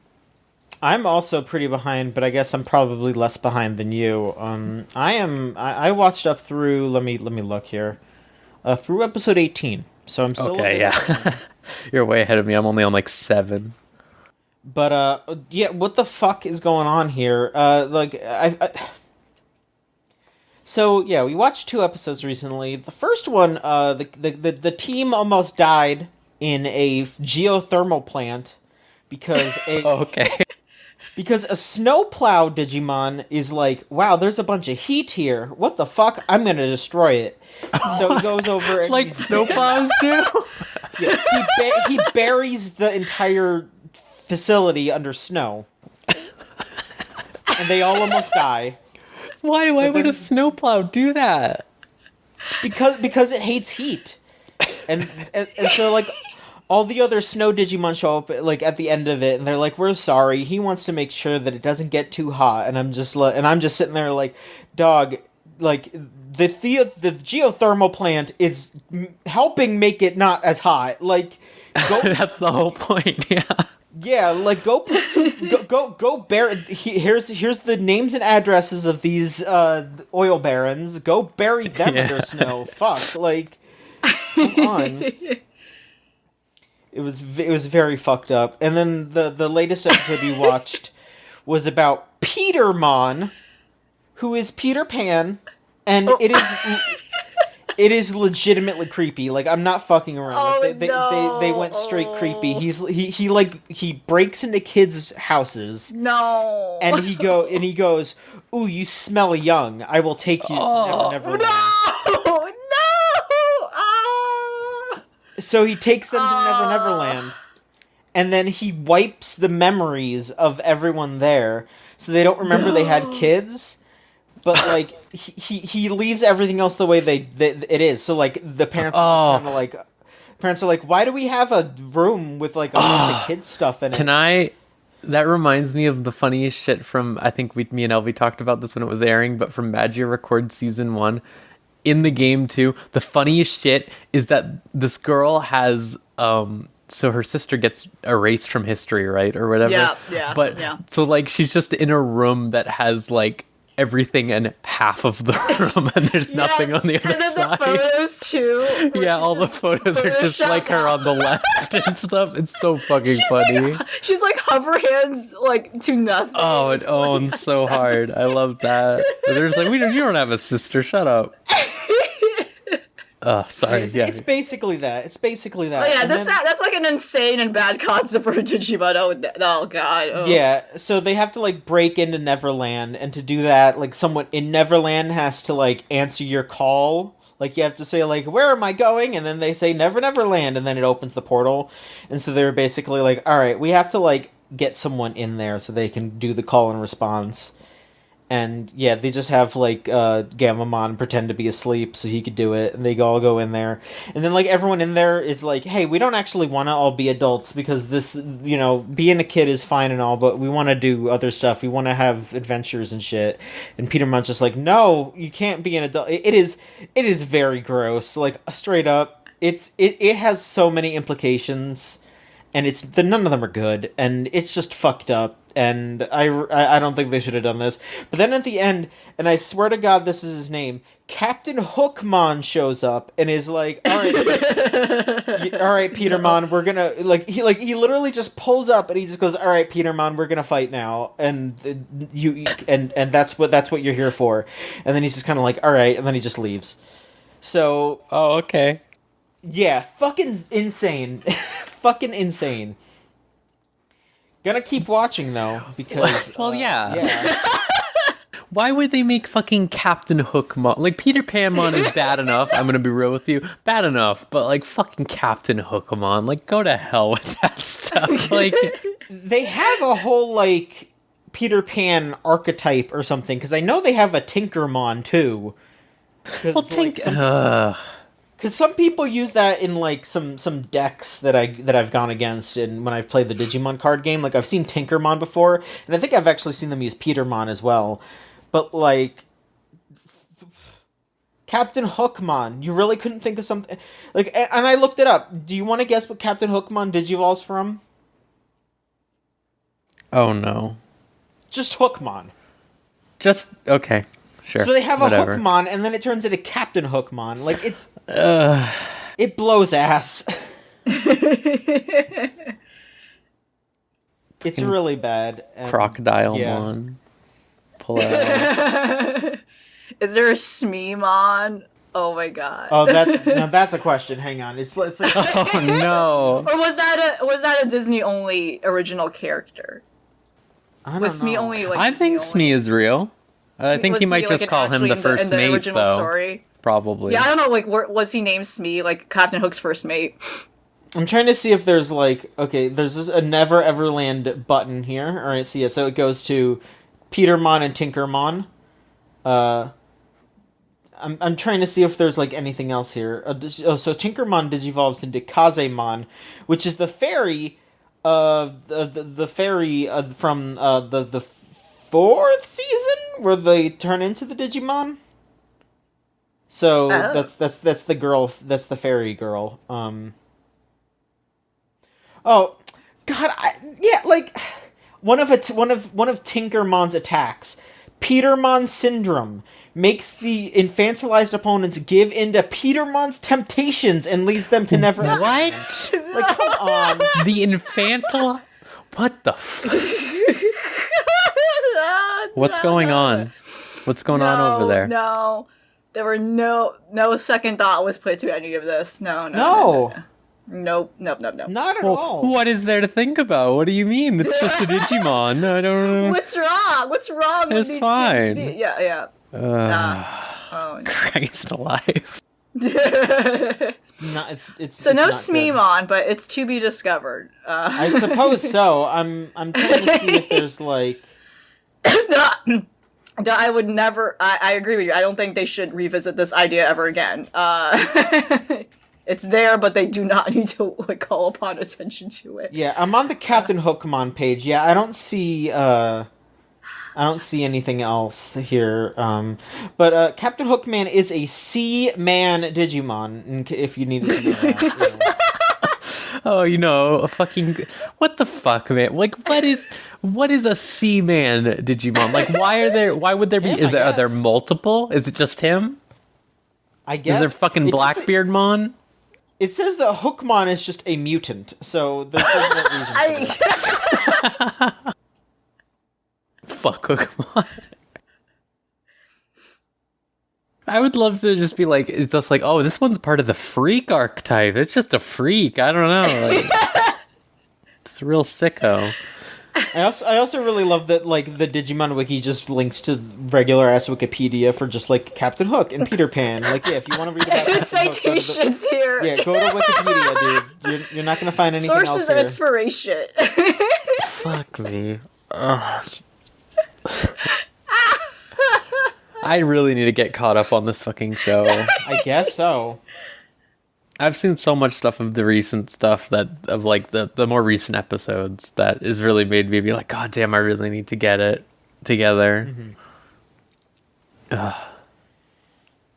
I'm also pretty behind, but I guess I'm probably less behind than you. I watched up through. Let me look here. Through episode 18, so I'm still Okay, yeah. You're way ahead of me. I'm only on like 7. But yeah, what the fuck is going on here? So yeah, we watched 2 episodes recently. The first one, the team almost died in a geothermal plant because Okay. because a snowplow Digimon is like, wow, there's a bunch of heat here. What the fuck? I'm gonna destroy it. So he goes over and Like snowplows do? yeah, he buries the entire facility under snow, and they all almost die. Why would a snowplow do that? Because it hates heat, and so like all the other snow Digimon show up like at the end of it, and they're like, "We're sorry." He wants to make sure that it doesn't get too hot, and I'm just sitting there like, "Dog, like the geothermal plant is helping make it not as hot. Like, go." That's the whole point. Yeah. Yeah, like go put some go bury. Here's the names and addresses of these oil barons. Go bury them under snow. Fuck, like come on. It was very fucked up. And then the latest episode we watched was about Petermon, who is Peter Pan, and it is legitimately creepy. Like, I'm not fucking around. Like, they went straight creepy. He breaks into kids' houses. No. And he goes, "Ooh, you smell young. I will take you to Never Neverland." No. Ah. So he takes them to Never Neverland, and then he wipes the memories of everyone there, so they don't remember they had kids. But like he leaves everything else the way it is. So like the parents are like, why do we have a room with like a bunch of kids stuff in it? That reminds me of the funniest shit from, I think me and Elvie talked about this when it was airing, but from Magia Records Season 1. In the game too, the funniest shit is that this girl has, so her sister gets erased from history, right? Or whatever. Yeah. But, so like, she's just in a room that has like, everything in half of the room, and there's nothing on the other and then side. the photos too. Yeah, all the photos are just like her on the left and stuff. It's so fucking funny. She's like hover hands like to nothing. Oh, it It's owns like, so hard. I love that. There's like, you don't have a sister. Shut up. Sorry. It's, Yeah. it's basically that. It's basically that. Oh yeah, And then- that's like an insane and bad concept for a Digimon. Oh god. Oh. Yeah, so they have to like break into Neverland, and to do that, like someone in Neverland has to like answer your call. Like you have to say like, "Where am I going?" And then they say Neverland, and then it opens the portal. And so they're basically like, "All right, we have to like get someone in there so they can do the call and response." And yeah, they just have like Gamamon pretend to be asleep so he could do it, and they all go in there. And then like everyone in there is like, hey, we don't actually want to all be adults because this, being a kid is fine and all, but we want to do other stuff. We want to have adventures and shit. And Petermon's just like, no, you can't be an adult. It is very gross. Like straight up, it has so many implications, and none of them are good, and it's just fucked up. And I don't think they should have done this. But then at the end, and I swear to God this is his name, Captain Hookmon shows up and is like, all right, Petermon, we're gonna he literally just pulls up and he just goes, all right, Petermon, we're gonna fight now, and that's what you're here for. And then he's just kind of like, all right, and then he just leaves. So Oh, okay. yeah, fucking insane. Fucking insane. Gonna keep watching though, because Well, yeah. yeah. Why would they make fucking Captain Hookmon? Like, Peter Panmon is bad enough, I'm gonna be real with you. Bad enough, but like fucking Captain Hookmon, like go to hell with that stuff. Like, They have a whole like Peter Pan archetype or something, because I know they have a Tinkermon too. well, think. Because some people use that in like some decks that I've gone against, and when I've played the Digimon card game, like I've seen Tinkermon before, and I think I've actually seen them use Petermon as well. But like Captain Hookmon, you really couldn't think of something like? And I looked it up. Do you want to guess what Captain Hookmon Digivolves from? Oh no. Just Hookmon. Just okay. Sure. So they have whatever. a Hookmon, and then it turns into Captain Hookmon. Like it's it blows ass. It's really bad. And, Crocodile yeah. Mon. Pull out. Is there a Smeemon? Oh my god. Oh, that's a question. Hang on. It's like Oh no. Or was that a Disney only original character? I don't Was Smee know. only like? I think Disney Smee is real. I think Was he might Smee, just like, call him actually the in first in mate, original though. Story? Probably. Yeah, I don't know. Like, was he named Smee, like Captain Hook's first mate? I'm trying to see if there's like there's a Never Everland button here. All right, so yeah, so it goes to Petermon and Tinkermon. I'm trying to see if there's like anything else here. So Tinkermon digivolves into Kazemon, which is the fairy, the fairy from the fourth season where they turn into the Digimon. So Oh. that's the girl. That's the fairy girl. Oh, God! Like one of Tinkermon's attacks, Petermon syndrome, makes the infantilized opponents give in to Petermon's temptations and leads them to never. What? Like, come on! The infantile? What the? What's going on? What's going on over there? No, there were no second thought was put to any of this. No. Nope. Not at Well, all. what is there to think about? What do you mean? It's just a Digimon. I don't know. What's wrong? What's wrong? It's with these fine. Yeah. Oh Christ alive. no. No, it's So no not good. Smeemon, but it's to be discovered. I suppose so. I'm trying to see if there's like. I would never. I agree with you. I don't think they should revisit this idea ever again. It's there, but they do not need to like call upon attention to it. Yeah, I'm on the Captain Hookmon page. Yeah, I don't see anything else here. But Captain Hookman is a Sea Man Digimon. If you needed to know that. Oh, a fucking what the fuck, man? Like, what is a Seaman Digimon? Like, why would there be? Him, Are there multiple? Is it just him? I guess. Is there fucking Blackbeardmon? It says that Hookmon is just a mutant, so there's no reason for this. Fuck Pokemon. I would love to just be like, it's just like, oh, this one's part of the freak archetype. It's just a freak. I don't know. Like, it's a real sicko. I also really love that like the Digimon wiki just links to regular ass Wikipedia for just like Captain Hook and Peter Pan. Like, yeah, if you want to read about The Captain Hook, citations here. yeah, go to Wikipedia, dude. You're not gonna find anything else Sources here. of inspiration. Fuck me. Ugh. I really need to get caught up on this fucking show. I guess so. I've seen so much stuff of the recent stuff the more recent episodes that has really made me be like, God damn, I really need to get it together. Mm-hmm.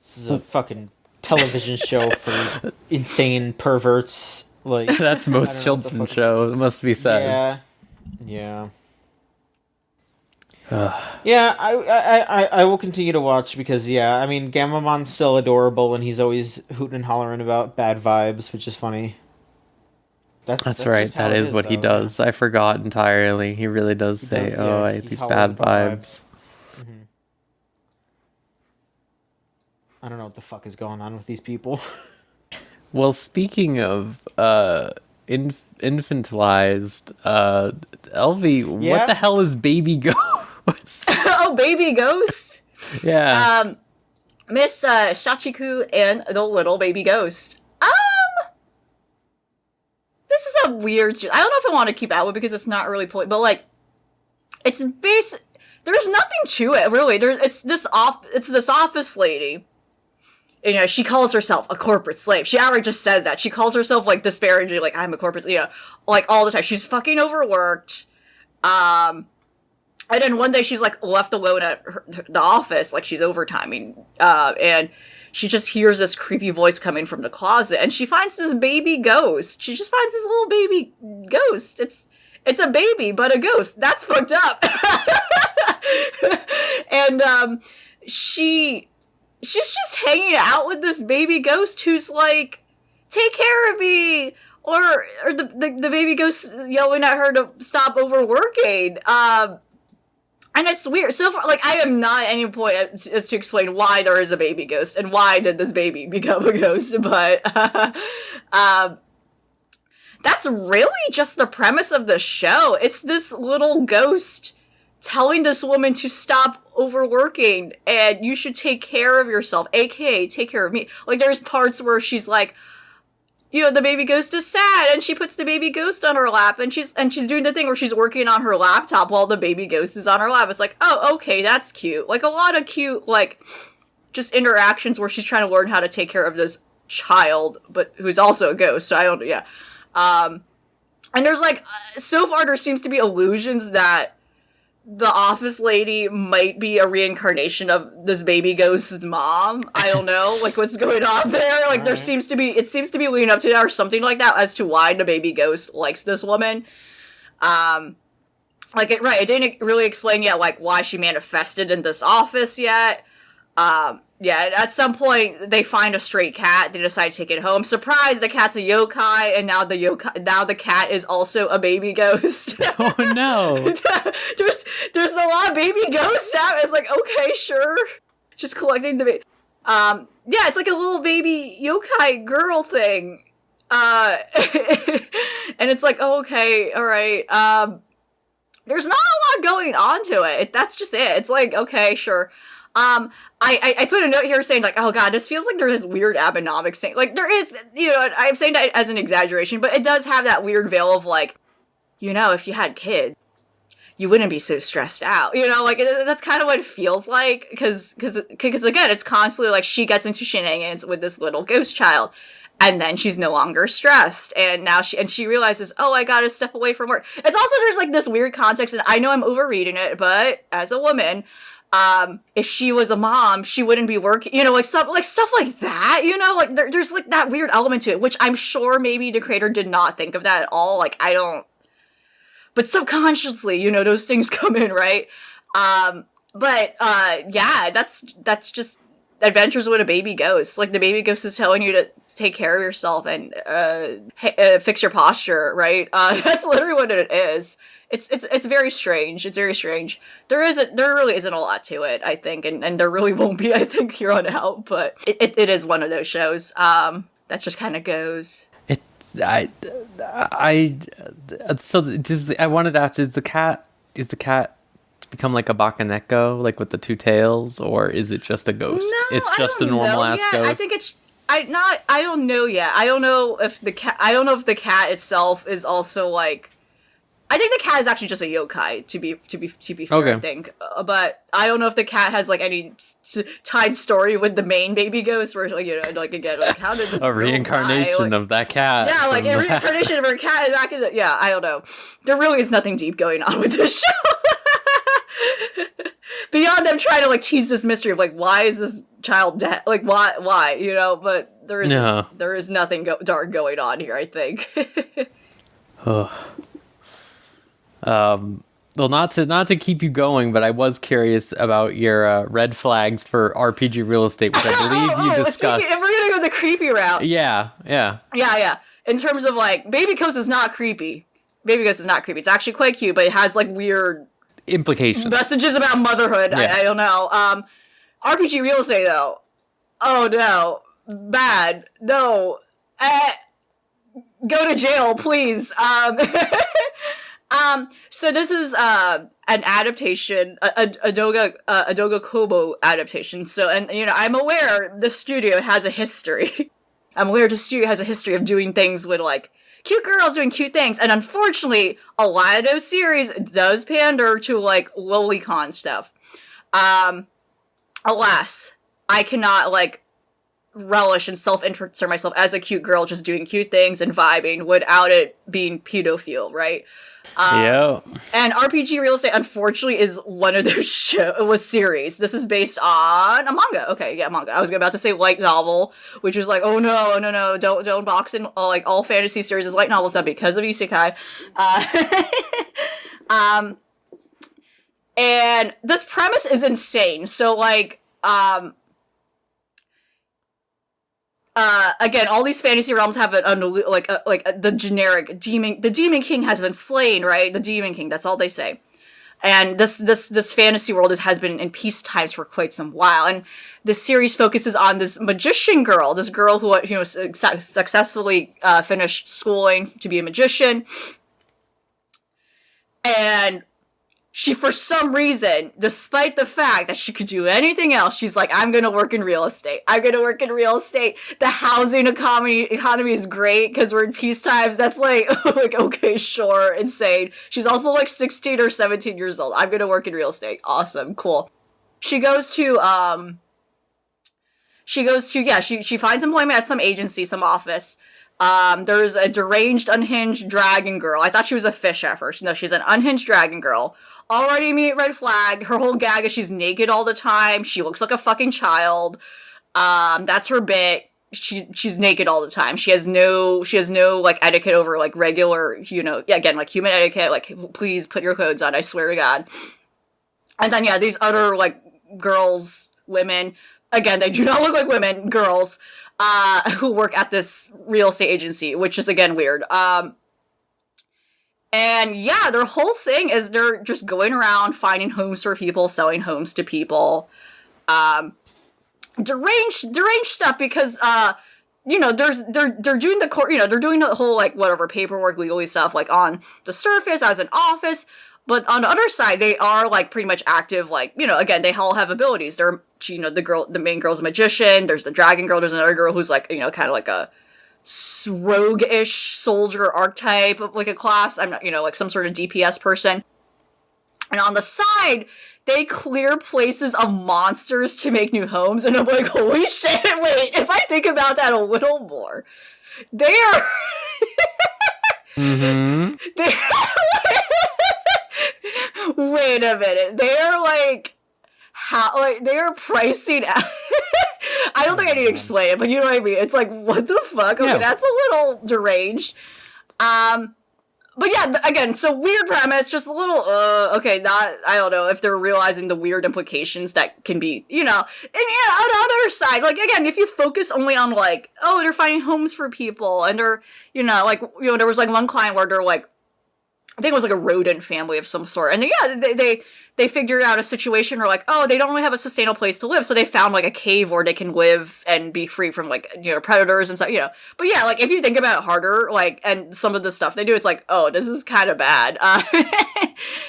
This is a fucking television show for insane perverts. Like That's most children's show, it must be said. Yeah. Yeah, I will continue to watch because, I mean, Gamamon's still adorable and he's always hooting and hollering about bad vibes, which is funny. That's right, that is what he does. I forgot entirely. He really does say, I hate these bad vibes. Mm-hmm. I don't know what the fuck is going on with these people. Well, speaking of infantilized, Elvie, what the hell is Baby Ghost? Oh, Baby Ghost? Yeah. Miss Shachiku and the little baby ghost. This is a weird series. I don't know if I want to keep that one because it's not really but like, it's there's nothing to it, really. It's this office lady. She calls herself a corporate slave. She outright just says that. She calls herself, like, disparagingly, like, I'm a corporate, like, all the time. She's fucking overworked. And then one day she's, like, left alone at the office, like, she's overtiming. And she just hears this creepy voice coming from the closet, and she finds this baby ghost. She just finds this little baby ghost. It's a baby, but a ghost. That's fucked up. And, she's just hanging out with this baby ghost who's like, take care of me, or the baby ghost yelling at her to stop overworking. And it's weird. So far, like, I am not at any point as to explain why there is a baby ghost and why did this baby become a ghost, but that's really just the premise of the show. It's this little ghost telling this woman to stop overworking and you should take care of yourself, aka take care of me. Like, there's parts where she's like, the baby ghost is sad, and she puts the baby ghost on her lap, and she's doing the thing where she's working on her laptop while the baby ghost is on her lap. It's like, oh, okay, that's cute. Like, a lot of cute, like, just interactions where she's trying to learn how to take care of this child, but who's also a ghost, so I don't, and there's, like, so far there seems to be illusions that the office lady might be a reincarnation of this baby ghost's mom. I don't know, like, what's going on there. Like, it seems to be leading up to that or something like that as to why the baby ghost likes this woman. It didn't really explain yet, like, why she manifested in this office yet. At some point, they find a stray cat. They decide to take it home. Surprise, the cat's a yokai, and now the cat is also a baby ghost. Oh, no. There's a lot of baby ghosts out. It's like, okay, sure. Just collecting the baby. It's like a little baby yokai girl thing. And it's like, oh, okay, all right. There's not a lot going on to it. That's just it. It's like, okay, sure. I put a note here saying, like, oh god, this feels like there's this weird Abenomics thing. Like, there is, I'm saying that as an exaggeration, but it does have that weird veil of, like, if you had kids, you wouldn't be so stressed out. Like, that's kind of what it feels like, because again, it's constantly, like, she gets into shenanigans with this little ghost child, and then she's no longer stressed, and now she realizes, oh, I gotta step away from work. It's also, there's, like, this weird context, and I know I'm overreading it, but as a woman, If she was a mom, she wouldn't be working, you know, like stuff like that, you know, like there's like that weird element to it, which I'm sure maybe the creator did not think of that at all. Like, I don't, but subconsciously, you know, those things come in, right? Yeah, that's just Adventures with a Baby Ghost. Like, the baby ghost is telling you to take care of yourself and fix your posture, right? That's literally what it is. It's very strange. It's very strange. There really isn't a lot to it, I think, and there really won't be, I think, here on out. But it is one of those shows that just kind of goes. I wanted to ask: is the cat become like a Bakaneko, like with the two tails, or is it just a ghost? No, it's just a normal ass ghost. I think it's. I don't know yet. I don't know if the cat itself is also like. I think the cat is actually just a yokai, to be fair, okay. I think. But I don't know if the cat has, like, any tied story with the main baby ghost, where, like, you know, like, again, like, how did this a reincarnation like, of that cat? Yeah, like, a reincarnation of her cat back in the... Yeah, I don't know. There really is nothing deep going on with this show. Beyond them trying to, like, tease this mystery of, like, why is this child dead? Like, why, you know? But there is nothing dark going on here, I think. Well, not to keep you going, but I was curious about your red flags for RPG real estate, which I believe you discussed. If we're gonna go the creepy route, yeah. In terms of, like, Baby Ghost is not creepy. Baby Ghost is not creepy. It's actually quite cute, but it has, like, weird implications, messages about motherhood. Yeah. I don't know. RPG real estate, though. Oh no, bad. No, go to jail, please. So this is an adaptation, a Doga Kobo adaptation. So, and you know, I'm aware the studio has a history. I'm aware the studio has a history of doing things with, like, cute girls doing cute things, and unfortunately, a lot of those series does pander to, like, lolicon stuff. Alas, I cannot, like, relish and self-insert myself as a cute girl just doing cute things and vibing without it being pedophile, right? Yeah. And RPG Real Estate, unfortunately, is one of those series. This is based on a manga. Okay, yeah, manga. I was about to say light novel, which is like, oh no, don't box in like all fantasy series as light novels now because of isekai. And this premise is insane. So, like, again, all these fantasy realms have the generic demon. The Demon King has been slain, right? The Demon King. That's all they say. And this fantasy world has been in peace times for quite some while. And this series focuses on this magician girl. This girl who, you know, successfully finished schooling to be a magician, and she, for some reason, despite the fact that she could do anything else, she's like, I'm going to work in real estate. I'm going to work in real estate. The housing economy is great because we're in peace times. That's like, okay, sure, insane. She's also like 16 or 17 years old. I'm going to work in real estate. Awesome, cool. She finds employment at some agency, some office. There's a deranged, unhinged dragon girl. I thought she was a fish at first. No, she's an unhinged dragon girl. Already immediate red flag. Her whole gag is she's naked all the time. She looks like a fucking child. That's her bit. She's naked all the time. She has no like etiquette over like regular, you know, again, like human etiquette. Like, please put your clothes on. I swear to God. And then these other like girls, women. Again, they do not look like women. Girls. Who work at this real estate agency, which is, again, weird. And yeah, their whole thing is they're just going around finding homes for people, selling homes to people. Deranged stuff because, you know, they're doing they're doing the whole, like, whatever, paperwork, legally stuff, like, on the surface as an office. But on the other side, they are, like, pretty much active, like, you know, again, they all have abilities. They're, you know, the main girl's a magician, there's the dragon girl, there's another girl who's, like, you know, kind of like a rogue-ish soldier archetype of, like, a class. I'm not, you know, like, some sort of DPS person. And on the side, they clear places of monsters to make new homes, and I'm like, holy shit, wait, if I think about that a little more, they are... Mm-hmm. Wait a minute. They're, like, how like they are pricing out. I don't think I need to explain it, but you know what I mean. It's like, what the fuck? Okay, Yeah. that's a little deranged. But yeah, again, so weird premise, just a little, okay, not, I don't know if they're realizing the weird implications that can be, you know, and yeah, on the other side, like, again, if you focus only on, like, oh, they're finding homes for people, and they're, you know, like, you know, there was, like, one client where they're, like, I think it was, like, a rodent family of some sort, and yeah, they figured out a situation where, like, oh, they don't really have a sustainable place to live, so they found, like, a cave where they can live and be free from, like, you know, predators and stuff, you know. But yeah, like, if you think about it harder, like, and some of the stuff they do, it's like, oh, this is kind of bad.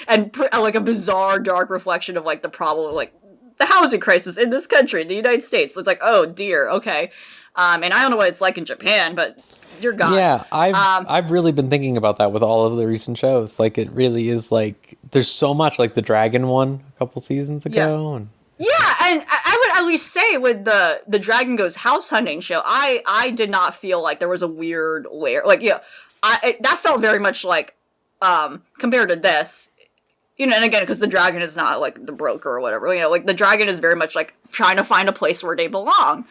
And, like, a bizarre, dark reflection of, like, the problem of, like, the housing crisis in this country, the United States. It's like, oh, dear, okay. And I don't know what it's like in Japan, but dear God. Yeah, I've really been thinking about that with all of the recent shows. Like, it really is like there's so much, like the Dragon one a couple seasons ago. And yeah, and I would at least say with the Dragon Goes house hunting show, I did not feel like there was a weird layer. Like, yeah, that felt very much like compared to this. You know, and again, because the dragon is not like the broker or whatever. You know, like the dragon is very much like trying to find a place where they belong.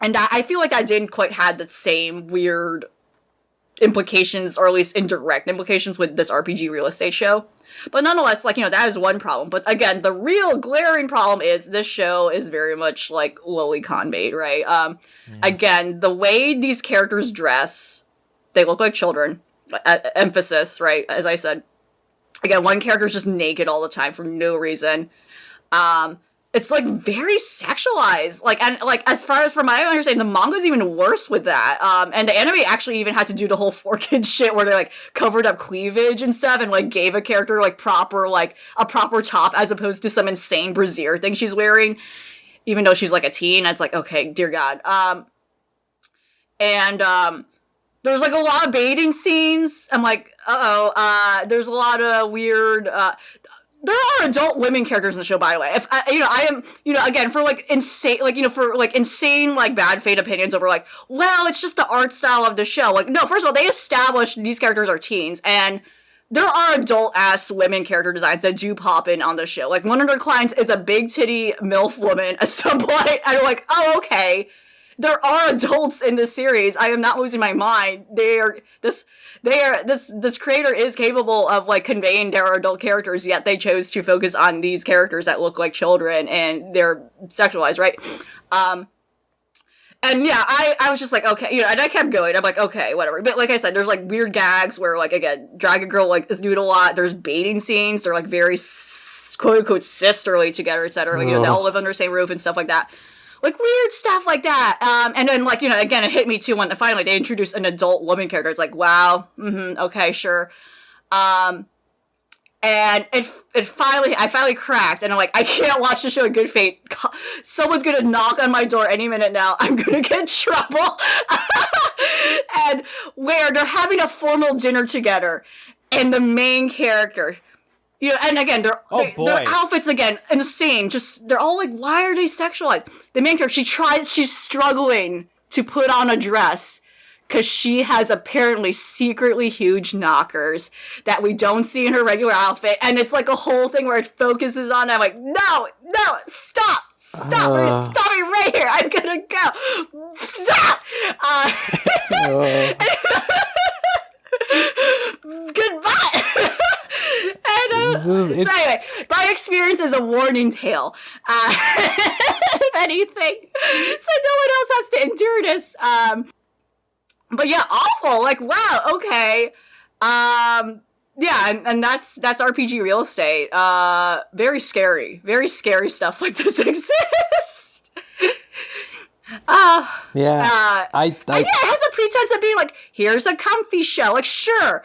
And I feel like I didn't quite have the same weird implications, or at least indirect implications, with this RPG real estate show. But nonetheless, like, you know, that is one problem. But again, the real glaring problem is this show is very much like lolicon bait, right? Again, the way these characters dress, they look like children. Emphasis, right? As I said. Again, one character's just naked all the time for no reason. It's, like, very sexualized. Like, and, like, as far as from my understanding, the manga's even worse with that. And the anime actually even had to do the whole 4Kids shit where they, like, covered up cleavage and stuff and, like, gave a character, like, a proper top as opposed to some insane brassiere thing she's wearing, even though she's, like, a teen. It's like, okay, dear God. There's, like, a lot of baiting scenes. I'm like, there's a lot of weird, there are adult women characters in the show, by the way. If I am, again, for like insane, like, for like insane, like bad faith opinions over like, well, it's just the art style of the show. Like, no, first of all, they established these characters are teens, and there are adult ass women character designs that do pop in on the show. Like, one of their clients is a big titty MILF woman at some point, and I'm like, oh, okay. There are adults in this series. I am not losing my mind. This creator is capable of, like, conveying their adult characters, yet they chose to focus on these characters that look like children and they're sexualized, right? And yeah, I was just like, okay, and I kept going. I'm like, okay, whatever. But like I said, there's like weird gags where, like, again, Dragon Girl, like, is nude a lot. There's baiting scenes. They're like very quote unquote sisterly together, etc. Like, they all live under the same roof and stuff like that. Like, weird stuff like that. And then, like, again, it hit me, too, when finally they introduced an adult woman character. It's like, wow, okay, sure. And I finally cracked, and I'm like, I can't watch the show in good faith. Someone's gonna knock on my door any minute now. I'm gonna get in trouble. And where they're having a formal dinner together, and the main character... and again, their outfits, again, insane. Just, they're all like, why are they sexualized? The main character, she's struggling to put on a dress because she has apparently secretly huge knockers that we don't see in her regular outfit. And it's like a whole thing where it focuses on, I'm like, no, stop. Stop me right here. I'm gonna go. Stop. Goodbye. So anyway, my experience is a warning tale, if anything, so no one else has to endure this. But yeah, awful. Like, wow, okay. Yeah, and that's RPG real estate. Very scary stuff like this exists. Yeah, it has a pretense of being like, here's a comfy show. Like, sure.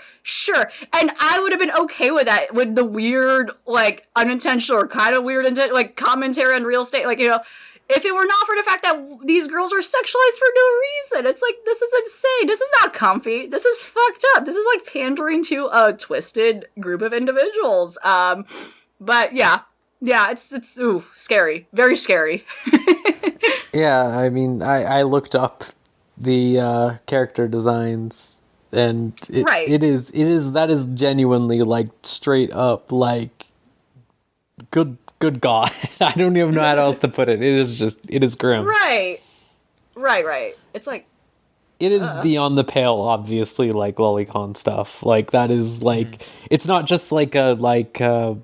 And I would have been okay with that, with the weird, like, unintentional or kind of weird, like, commentary on real estate. Like, if it were not for the fact that these girls are sexualized for no reason. It's like, this is insane. This is not comfy. This is fucked up. This is like pandering to a twisted group of individuals. But yeah, it's scary. Very scary. Yeah, I mean, I looked up the character designs, and it is that is genuinely, like, straight up, like, good God. I don't even know how else to put it. It is grim. Right. It's like, It is beyond the pale, obviously, like lolicon stuff. Like that is like it's not just like I'm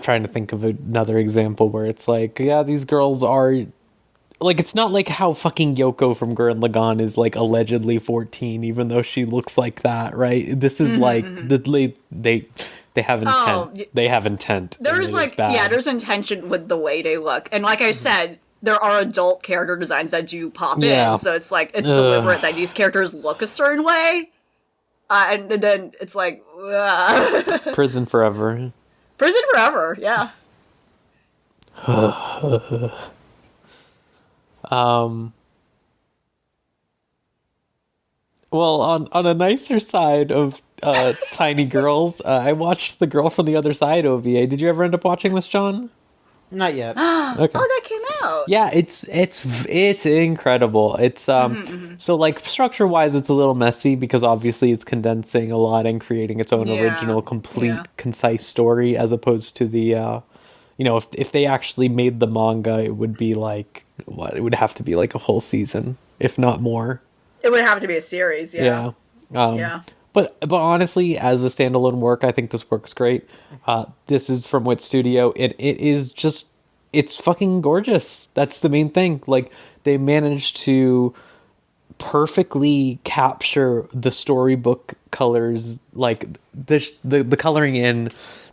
trying to think of another example where it's like, yeah, these girls are like, it's not like how fucking Yoko from Gurren Lagann is like allegedly 14, even though she looks like that, right? This is like they have intent. They have intent. there's like, yeah, there's intention with the way they look. And like I said, there are adult character designs that do pop in. So it's like, it's deliberate that these characters look a certain way. And then it's like, Prison forever. Prison forever, yeah. Well, on a nicer side of tiny girls, I watched The Girl from the Other Side OVA. Did you ever end up watching this, John? Not yet. Okay. Oh, that came out. Yeah, it's incredible. It's so like structure wise, it's a little messy because obviously it's condensing a lot and creating its own original, complete, concise story as opposed to the if they actually made the manga, it would be like it would have to be like a whole season, if not more. It would have to be a series, yeah. Yeah. But honestly, as a standalone work, I think this works great. This is from Wit Studio. It is just, it's fucking gorgeous. That's the main thing. Like, they managed to perfectly capture the storybook colors, like the coloring in,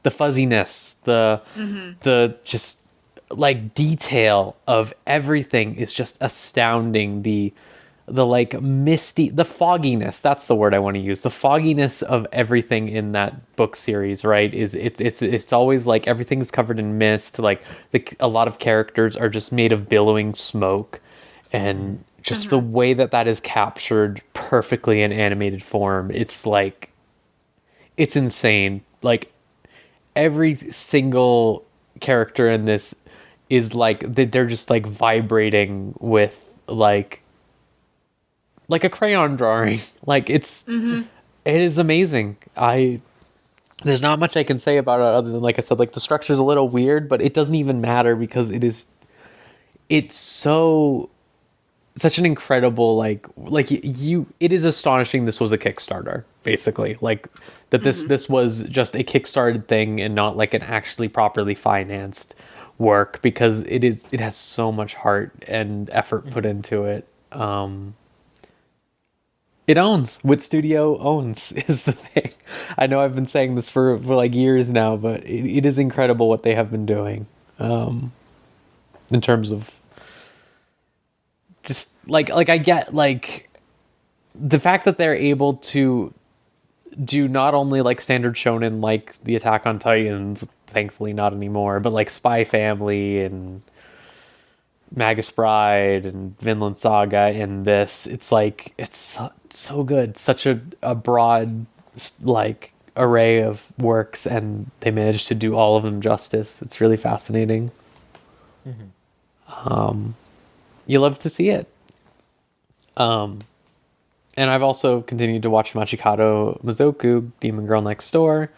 the fuzziness, the just like detail of everything is just astounding. The like misty, the fogginess, that's the word I want to use. The fogginess of everything in that book series, right? It's always like everything's covered in mist. Like a lot of characters are just made of billowing smoke, and just the way that is captured perfectly in animated form. It's like, it's insane. Like every single character in this is like, they're just like vibrating with like a crayon drawing. Like it is amazing. There's not much I can say about it other than, like I said, like the structure's a little weird, but it doesn't even matter because it's such an incredible, it is astonishing this was a Kickstarter, basically. Like that this was just a Kickstarted thing and not like an actually properly financed work, because it has so much heart and effort put into it. It owns. Wit Studio owns is the thing. I know I've been saying this for like years now, but it is incredible what they have been doing. In terms of just like I get like the fact that they're able to do not only like standard shonen like the Attack on Titans, thankfully not anymore, but like Spy Family and Magus Bride and Vinland Saga in this. It's like, it's so good. Such a broad like array of works, and they managed to do all of them justice. It's really fascinating. You love to see it. And I've also continued to watch Machikado Mizoku, Demon Girl Next Door.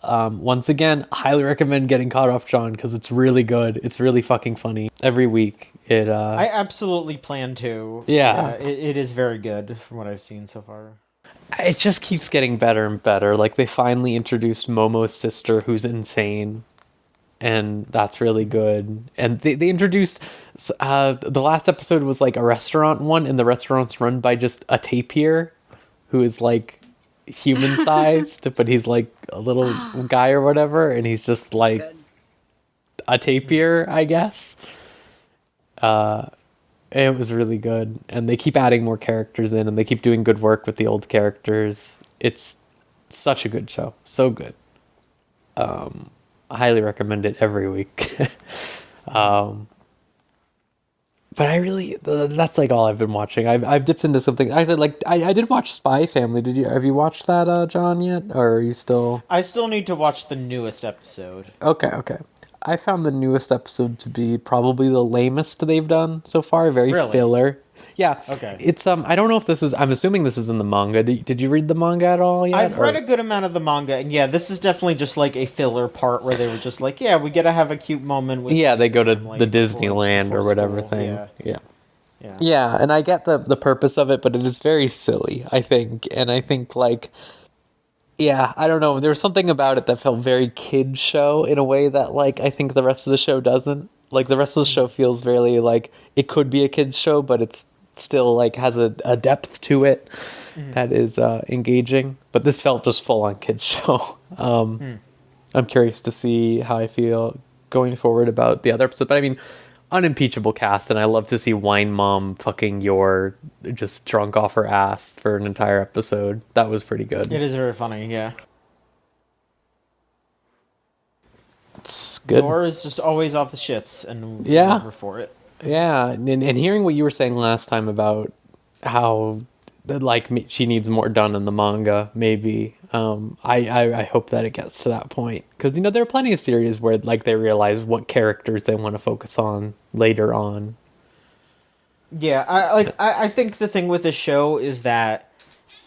Once again, highly recommend getting caught up, John, because it's really good. It's really fucking funny. Every week, I absolutely plan to. Yeah. It is very good from what I've seen so far. It just keeps getting better and better. Like, they finally introduced Momo's sister, who's insane, and that's really good. And they introduced the last episode was like a restaurant one, and the restaurant's run by just a tapir who is like human sized, but he's like a little guy or whatever, and he's just like a tapir, I guess. It was really good, and they keep adding more characters in, and they keep doing good work with the old characters. It's such a good show, so good. I highly recommend it every week. But I really, that's like all I've been watching. I've dipped into something. I said, like, I did watch Spy Family. Have you watched that, John, yet? Or are you still? I still need to watch the newest episode. Okay. I found the newest episode to be probably the lamest they've done so far. Very Really? filler. Yeah. Okay. It's I don't know if this is. I'm assuming this is in the manga. Did you read the manga at all yet? I've read a good amount of the manga, and yeah, this is definitely just like a filler part where they were just like, yeah, we gotta have a cute moment with Yeah, they go to like, the before- Disneyland before or whatever school. thing. Yeah. Yeah. Yeah, and I get the purpose of it, but it is very silly, I think. And I think, like, yeah, I don't know. There was something about it that felt very kid show in a way that, like, I think the rest of the show doesn't. Like, the rest of the show feels very, like, it could be a kid show, but it's still, like, has a depth to it that is engaging. But this felt just full on kid show. I'm curious to see how I feel going forward about the other episode. But I mean, unimpeachable cast, and I love to see Wine Mom fucking Yor just drunk off her ass for an entire episode. That was pretty good. It is very funny, yeah. It's good. Nora is just always off the shits, and Yeah. love her for it. Yeah, and hearing what you were saying last time about how like she needs more done in the manga, maybe. I hope that it gets to that point, because you know there are plenty of series where like they realize what characters they want to focus on later on. Yeah, I think the thing with this show is that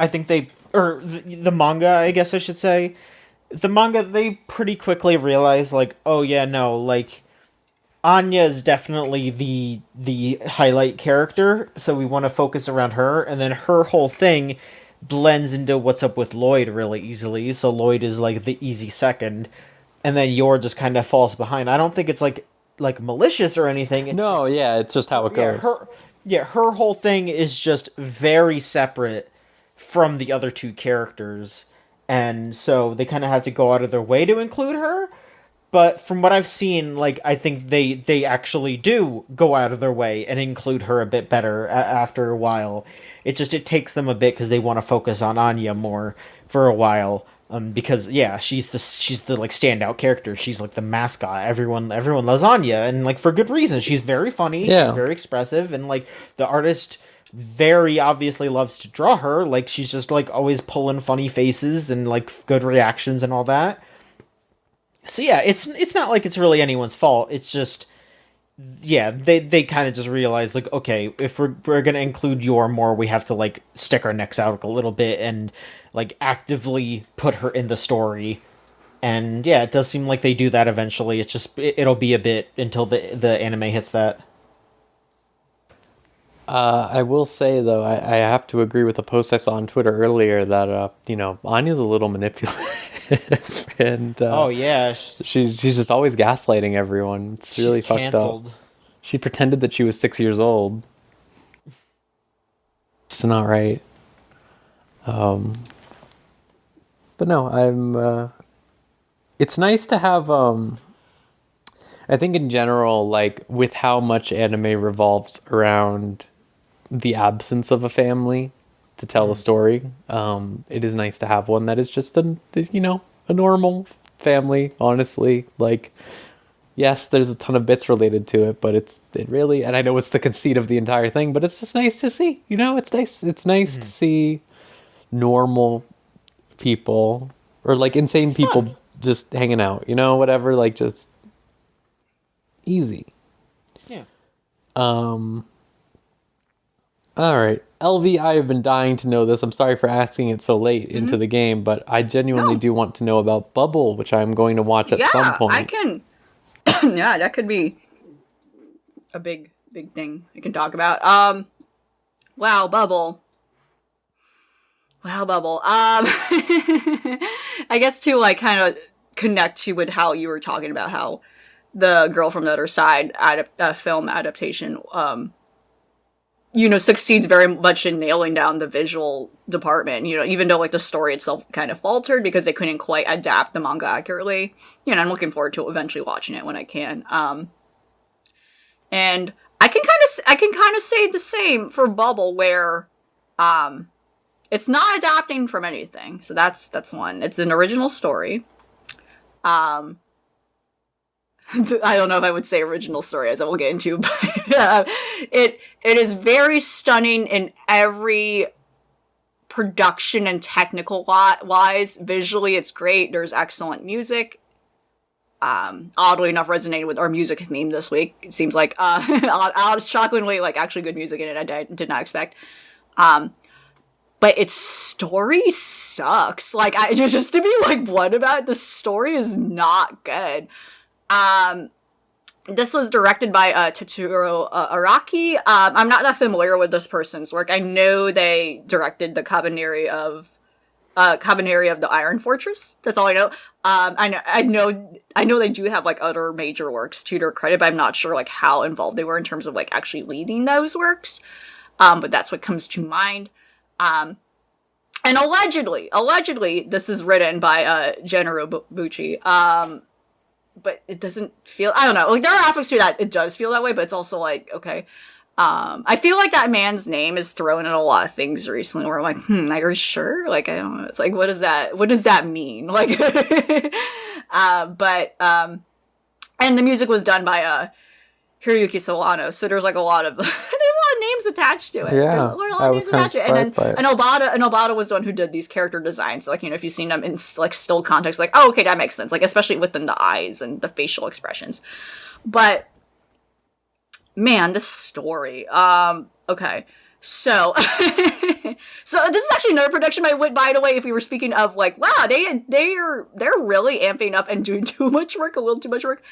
I think the manga, I guess I should say, the manga, they pretty quickly realize like, oh yeah, no, like Anya is definitely the highlight character, so we want to focus around her, and then her whole thing blends into what's up with Lloyd really easily. So Lloyd is like the easy second, and then Yor just kind of falls behind. I don't think it's like malicious or anything. No, yeah, it's just how it goes. Her whole thing is just very separate from the other two characters, and so they kind of have to go out of their way to include her. But from what I've seen, like, I think they actually do go out of their way and include her a bit better after a while. It takes them a bit because they want to focus on Anya more for a while. Because yeah, she's the like standout character. She's like the mascot. Everyone loves Anya, and like for good reason. She's very funny. Yeah. She's very expressive, and like the artist very obviously loves to draw her. Like she's just like always pulling funny faces and like good reactions and all that. So yeah, it's not like it's really anyone's fault. It's just, yeah, they kind of just realize like, okay, if we're gonna include Yor more, we have to like stick our necks out a little bit and like actively put her in the story. And yeah, it does seem like they do that eventually. It's just it'll be a bit until the anime hits that. I will say though, I have to agree with the post I saw on Twitter earlier that you know, Anya's a little manipulative, and Oh yeah, she's just always gaslighting everyone. It's really she's fucked canceled. up. She pretended that she was 6 years old. It's not right. But no, I'm. It's nice to have. I think in general, like with how much anime revolves around the absence of a family to tell a story, it is nice to have one that is just a normal family. Honestly, like, yes, there's a ton of bits related to it, but it really, and I know it's the conceit of the entire thing, but it's just nice to see. You know, it's nice. It's nice to see normal people or like insane people just hanging out. You know, whatever. Like just easy. Yeah. All right, LV, I have been dying to know this. I'm sorry for asking it so late into the game, but I genuinely do want to know about Bubble, which I'm going to watch at some point. I can. Yeah, that could be a big thing I can talk about. Wow, Bubble. I guess to like kind of connect to with how you were talking about how the Girl from the Other Side film adaptation, succeeds very much in nailing down the visual department, even though like the story itself kind of faltered because they couldn't quite adapt the manga accurately. I'm looking forward to eventually watching it when I can. And I can kind of say the same for Bubble, where it's not adapting from anything. So that's one. It's an original story. I don't know if I would say original story, as I will get into, but it is very stunning in every production and technical wise. Visually, it's great. There's excellent music. oddly enough resonated with our music theme this week. It seems like shockingly like actually good music in it. I did not expect. But its story sucks. Like, just to be like blunt about it, the story is not good. This was directed by Tetsuro Araki. I'm not that familiar with this person's work. I know they directed the Cabaneri of the Iron Fortress. That's all I know. I know they do have like other major works to their credit, but I'm not sure like how involved they were in terms of like actually leading those works. But that's what comes to mind. And allegedly, this is written by Gennaro Bucci. But it doesn't feel, I don't know, like there are aspects to that it does feel that way, but it's also like, okay. I feel like that man's name is thrown in a lot of things recently where I'm like, are you sure? Like, I don't know. It's like, what does that mean? Like, and the music was done by Hiroyuki Sawano, so there's like a lot of names attached to it. Yeah, I was kind of surprised by it. And Obata was the one who did these character designs. So, like, if you've seen them in like still context, like, oh, okay, that makes sense. Like, especially within the eyes and the facial expressions. But man, this story. Okay, so so this is actually another production by the way. If we were speaking of like, wow, they're really amping up and doing a little too much work.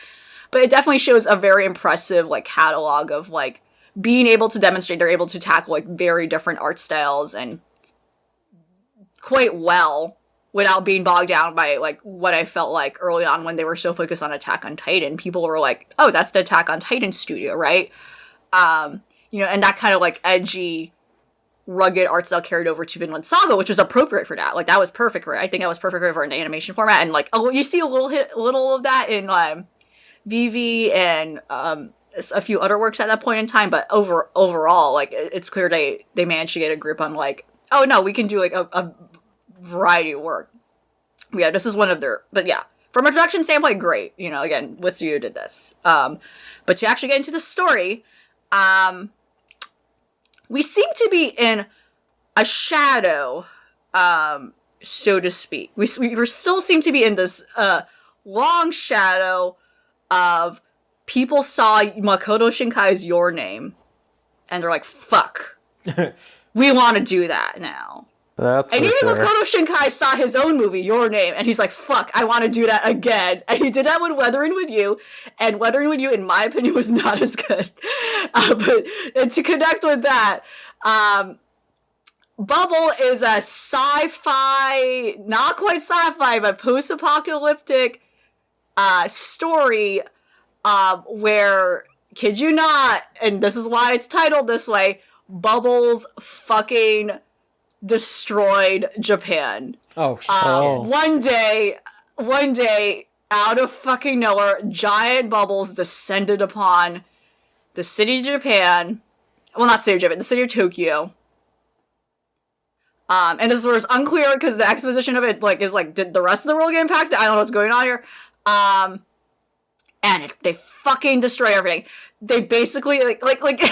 But it definitely shows a very impressive like catalog of like being able to demonstrate they're able to tackle like very different art styles and quite well without being bogged down by like what I felt like early on when they were so focused on Attack on Titan. People were like, oh, that's the Attack on Titan studio, right? And that kind of like edgy, rugged art style carried over to Vinland Saga, which was appropriate for that. Like that was perfect for it. I think that was perfect for an animation format. And like you see a little of that in VV and a few other works at that point in time, but overall, like it's clear they managed to get a grip on like, oh no, we can do like a variety of work. Yeah, this is one of their, but yeah, from a production standpoint, great. Again, what studio did this? But to actually get into the story, we seem to be in a shadow, so to speak. We still seem to be in this long shadow of people saw Makoto Shinkai's Your Name, and they're like, fuck. We want to do that now. That's and even sure. Makoto Shinkai saw his own movie, Your Name, and he's like, fuck, I want to do that again. And he did that with Weathering With You, and Weathering With You, in my opinion, was not as good. But to connect with that, Bubble is a sci-fi, not quite sci-fi, but post-apocalyptic story where, kid you not, and this is why it's titled this way, Bubbles fucking destroyed Japan. Oh, shit. One day, out of fucking nowhere, giant bubbles descended upon the city of Japan. Well, not city of Japan, the city of Tokyo. And this was unclear because the exposition of it, like, is like, did the rest of the world get impacted? I don't know what's going on here. And they fucking destroy everything. They basically, like,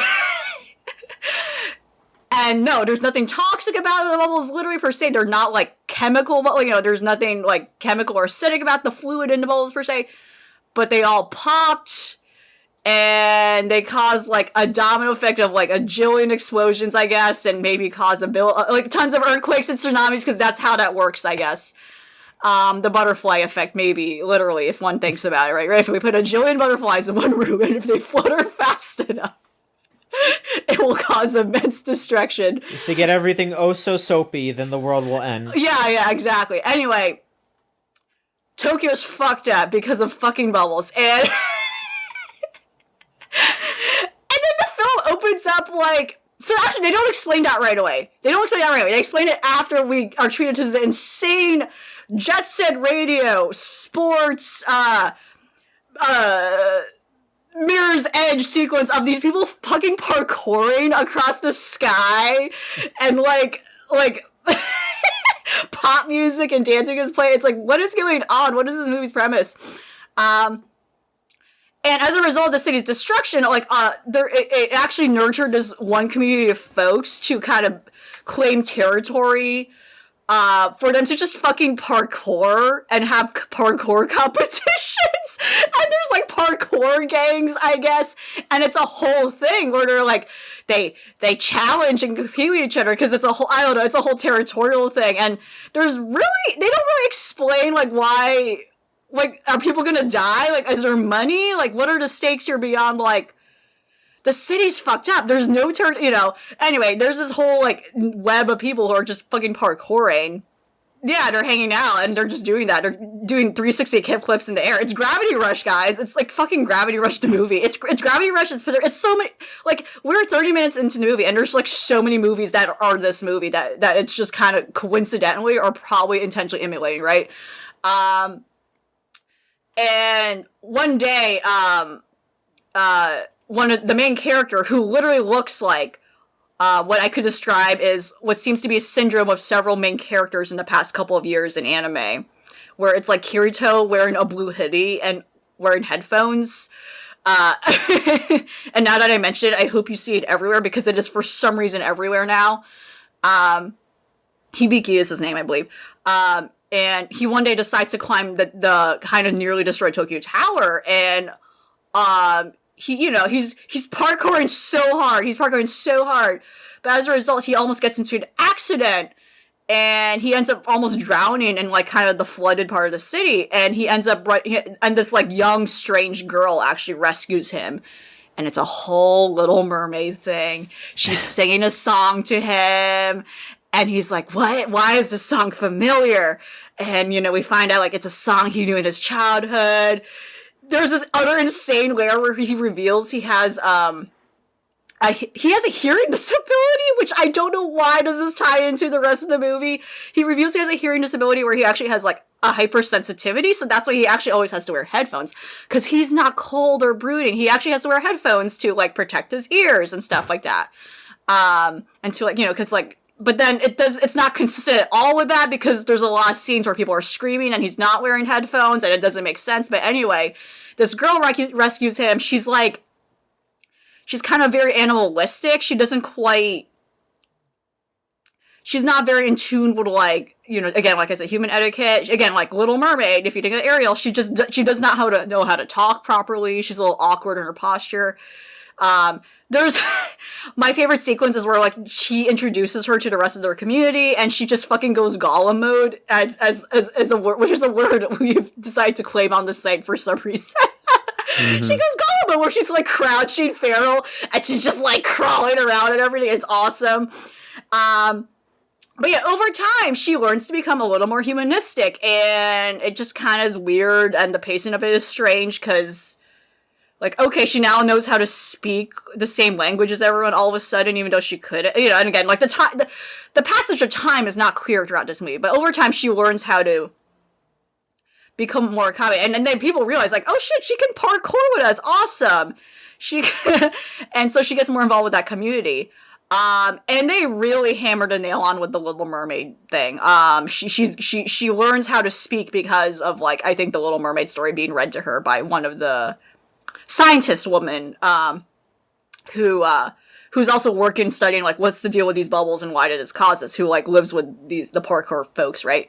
and no, there's nothing toxic about the bubbles, literally, per se. They're not, like, chemical, but, there's nothing, like, chemical or acidic about the fluid in the bubbles, per se. But they all popped, and they caused, like, a domino effect of, like, a jillion explosions, I guess, and maybe cause tons of earthquakes and tsunamis, because that's how that works, I guess. The butterfly effect, maybe, literally, if one thinks about it, right? If we put a jillion butterflies in one room, and if they flutter fast enough, it will cause immense destruction. If they get everything oh so soapy, then the world will end. Yeah, exactly. Anyway, Tokyo's fucked up because of fucking bubbles, and and then the film opens up like, so actually they don't explain that right away. They explain it after we are treated to the insane jet set radio, sports, Mirror's Edge sequence of these people fucking parkouring across the sky, and like pop music and dancing is playing. It's like, what is going on? What is this movie's premise? And as a result of the city's destruction, it actually nurtured this one community of folks to kind of claim territory for them to just fucking parkour and have parkour competitions. And there's like parkour gangs, I guess. And it's a whole thing where they're like, they challenge and compete with each other because it's a whole, I don't know, it's a whole territorial thing. And they don't really explain like why, like, are people gonna die? Like, is there money? Like, what are the stakes here beyond like, the city's fucked up. There's no anyway, there's this whole, like, web of people who are just fucking parkouring. Yeah, they're hanging out, and they're just doing that. They're doing 360 kickflips in the air. It's Gravity Rush, guys. It's, like, fucking Gravity Rush the movie. It's Gravity Rush. It's so many, like, we're 30 minutes into the movie, and there's, like, so many movies that are this movie that it's just kind of coincidentally or probably intentionally emulating, right? And one day, one of the main character, who literally looks like what I could describe is what seems to be a syndrome of several main characters in the past couple of years in anime, where it's like Kirito wearing a blue hoodie and wearing headphones. And now that I mentioned it, I hope you see it everywhere because it is for some reason everywhere now. Hibiki is his name, I believe. And he one day decides to climb the kind of nearly destroyed Tokyo Tower, and he's parkouring so hard, but as a result, he almost gets into an accident, and he ends up almost drowning in, like, kind of the flooded part of the city, and he ends up and this, like, young, strange girl actually rescues him, and it's a whole Little Mermaid thing. She's singing a song to him, and he's like, what? Why is this song familiar? And, we find out, like, it's a song he knew in his childhood. There's this other insane layer where he reveals he has a hearing disability, which I don't know why does this tie into the rest of the movie. He reveals he has a hearing disability where he actually has, like, a hypersensitivity, so that's why he actually always has to wear headphones, because he's not cold or brooding. He actually has to wear headphones to, like, protect his ears and stuff like that. And to, like, because, like, but then it's not consistent at all with that, because there's a lot of scenes where people are screaming and he's not wearing headphones and it doesn't make sense. But anyway, this girl rescues him. She's kind of very animalistic. She's not very in tune with, like, again, like I said, human etiquette. Again, like Little Mermaid, if you think of Ariel, she does not know how to talk properly. She's a little awkward in her posture. There's my favorite sequence is where, like, she introduces her to the rest of their community, and she just fucking goes Gollum mode as a word, which is a word we've decided to claim on the site for some reason. Mm-hmm. She goes Gollum mode, where she's, like, crouching feral, and she's just, like, crawling around and everything. It's awesome. But yeah, over time, she learns to become a little more humanistic, and it just kind of is weird, and the pacing of it is strange, because, like, okay, she now knows how to speak the same language as everyone all of a sudden, even though she could, and again, like, the passage of time is not clear throughout this movie, but over time, she learns how to become more accommodating, and then people realize, like, oh shit, she can parkour with us, awesome! And so she gets more involved with that community. And they really hammered a nail on with the Little Mermaid thing. She learns how to speak because of, like, I think the Little Mermaid story being read to her by one of the scientist woman, who's also working, studying, like, what's the deal with these bubbles and why did this cause this, who, like, lives with the parkour folks, right?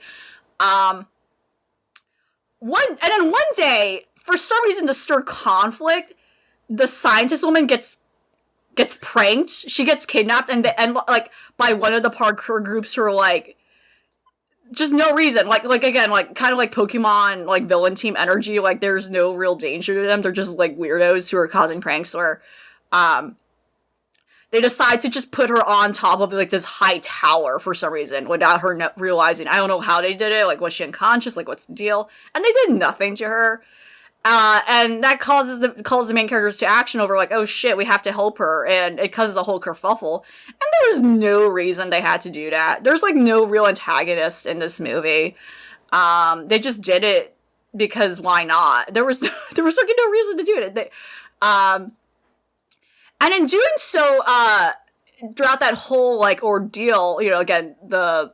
One day, for some reason to stir conflict, the scientist woman gets pranked. She gets kidnapped and like, by one of the parkour groups who are, like, just no reason. Like again, like, kind of like Pokemon, like, villain team energy. Like, there's no real danger to them. They're just, like, weirdos who are causing pranks, or, they decide to just put her on top of, like, this high tower for some reason without her realizing. I don't know how they did it. Like, was she unconscious? Like, what's the deal? And they did nothing to her. And that calls the main characters to action over, like, oh shit, we have to help her, and it causes a whole kerfuffle. And there was no reason they had to do that. There's, like, no real antagonist in this movie. They just did it because why not? There was like, no reason to do it. And in doing so, throughout that whole, like, ordeal, again, the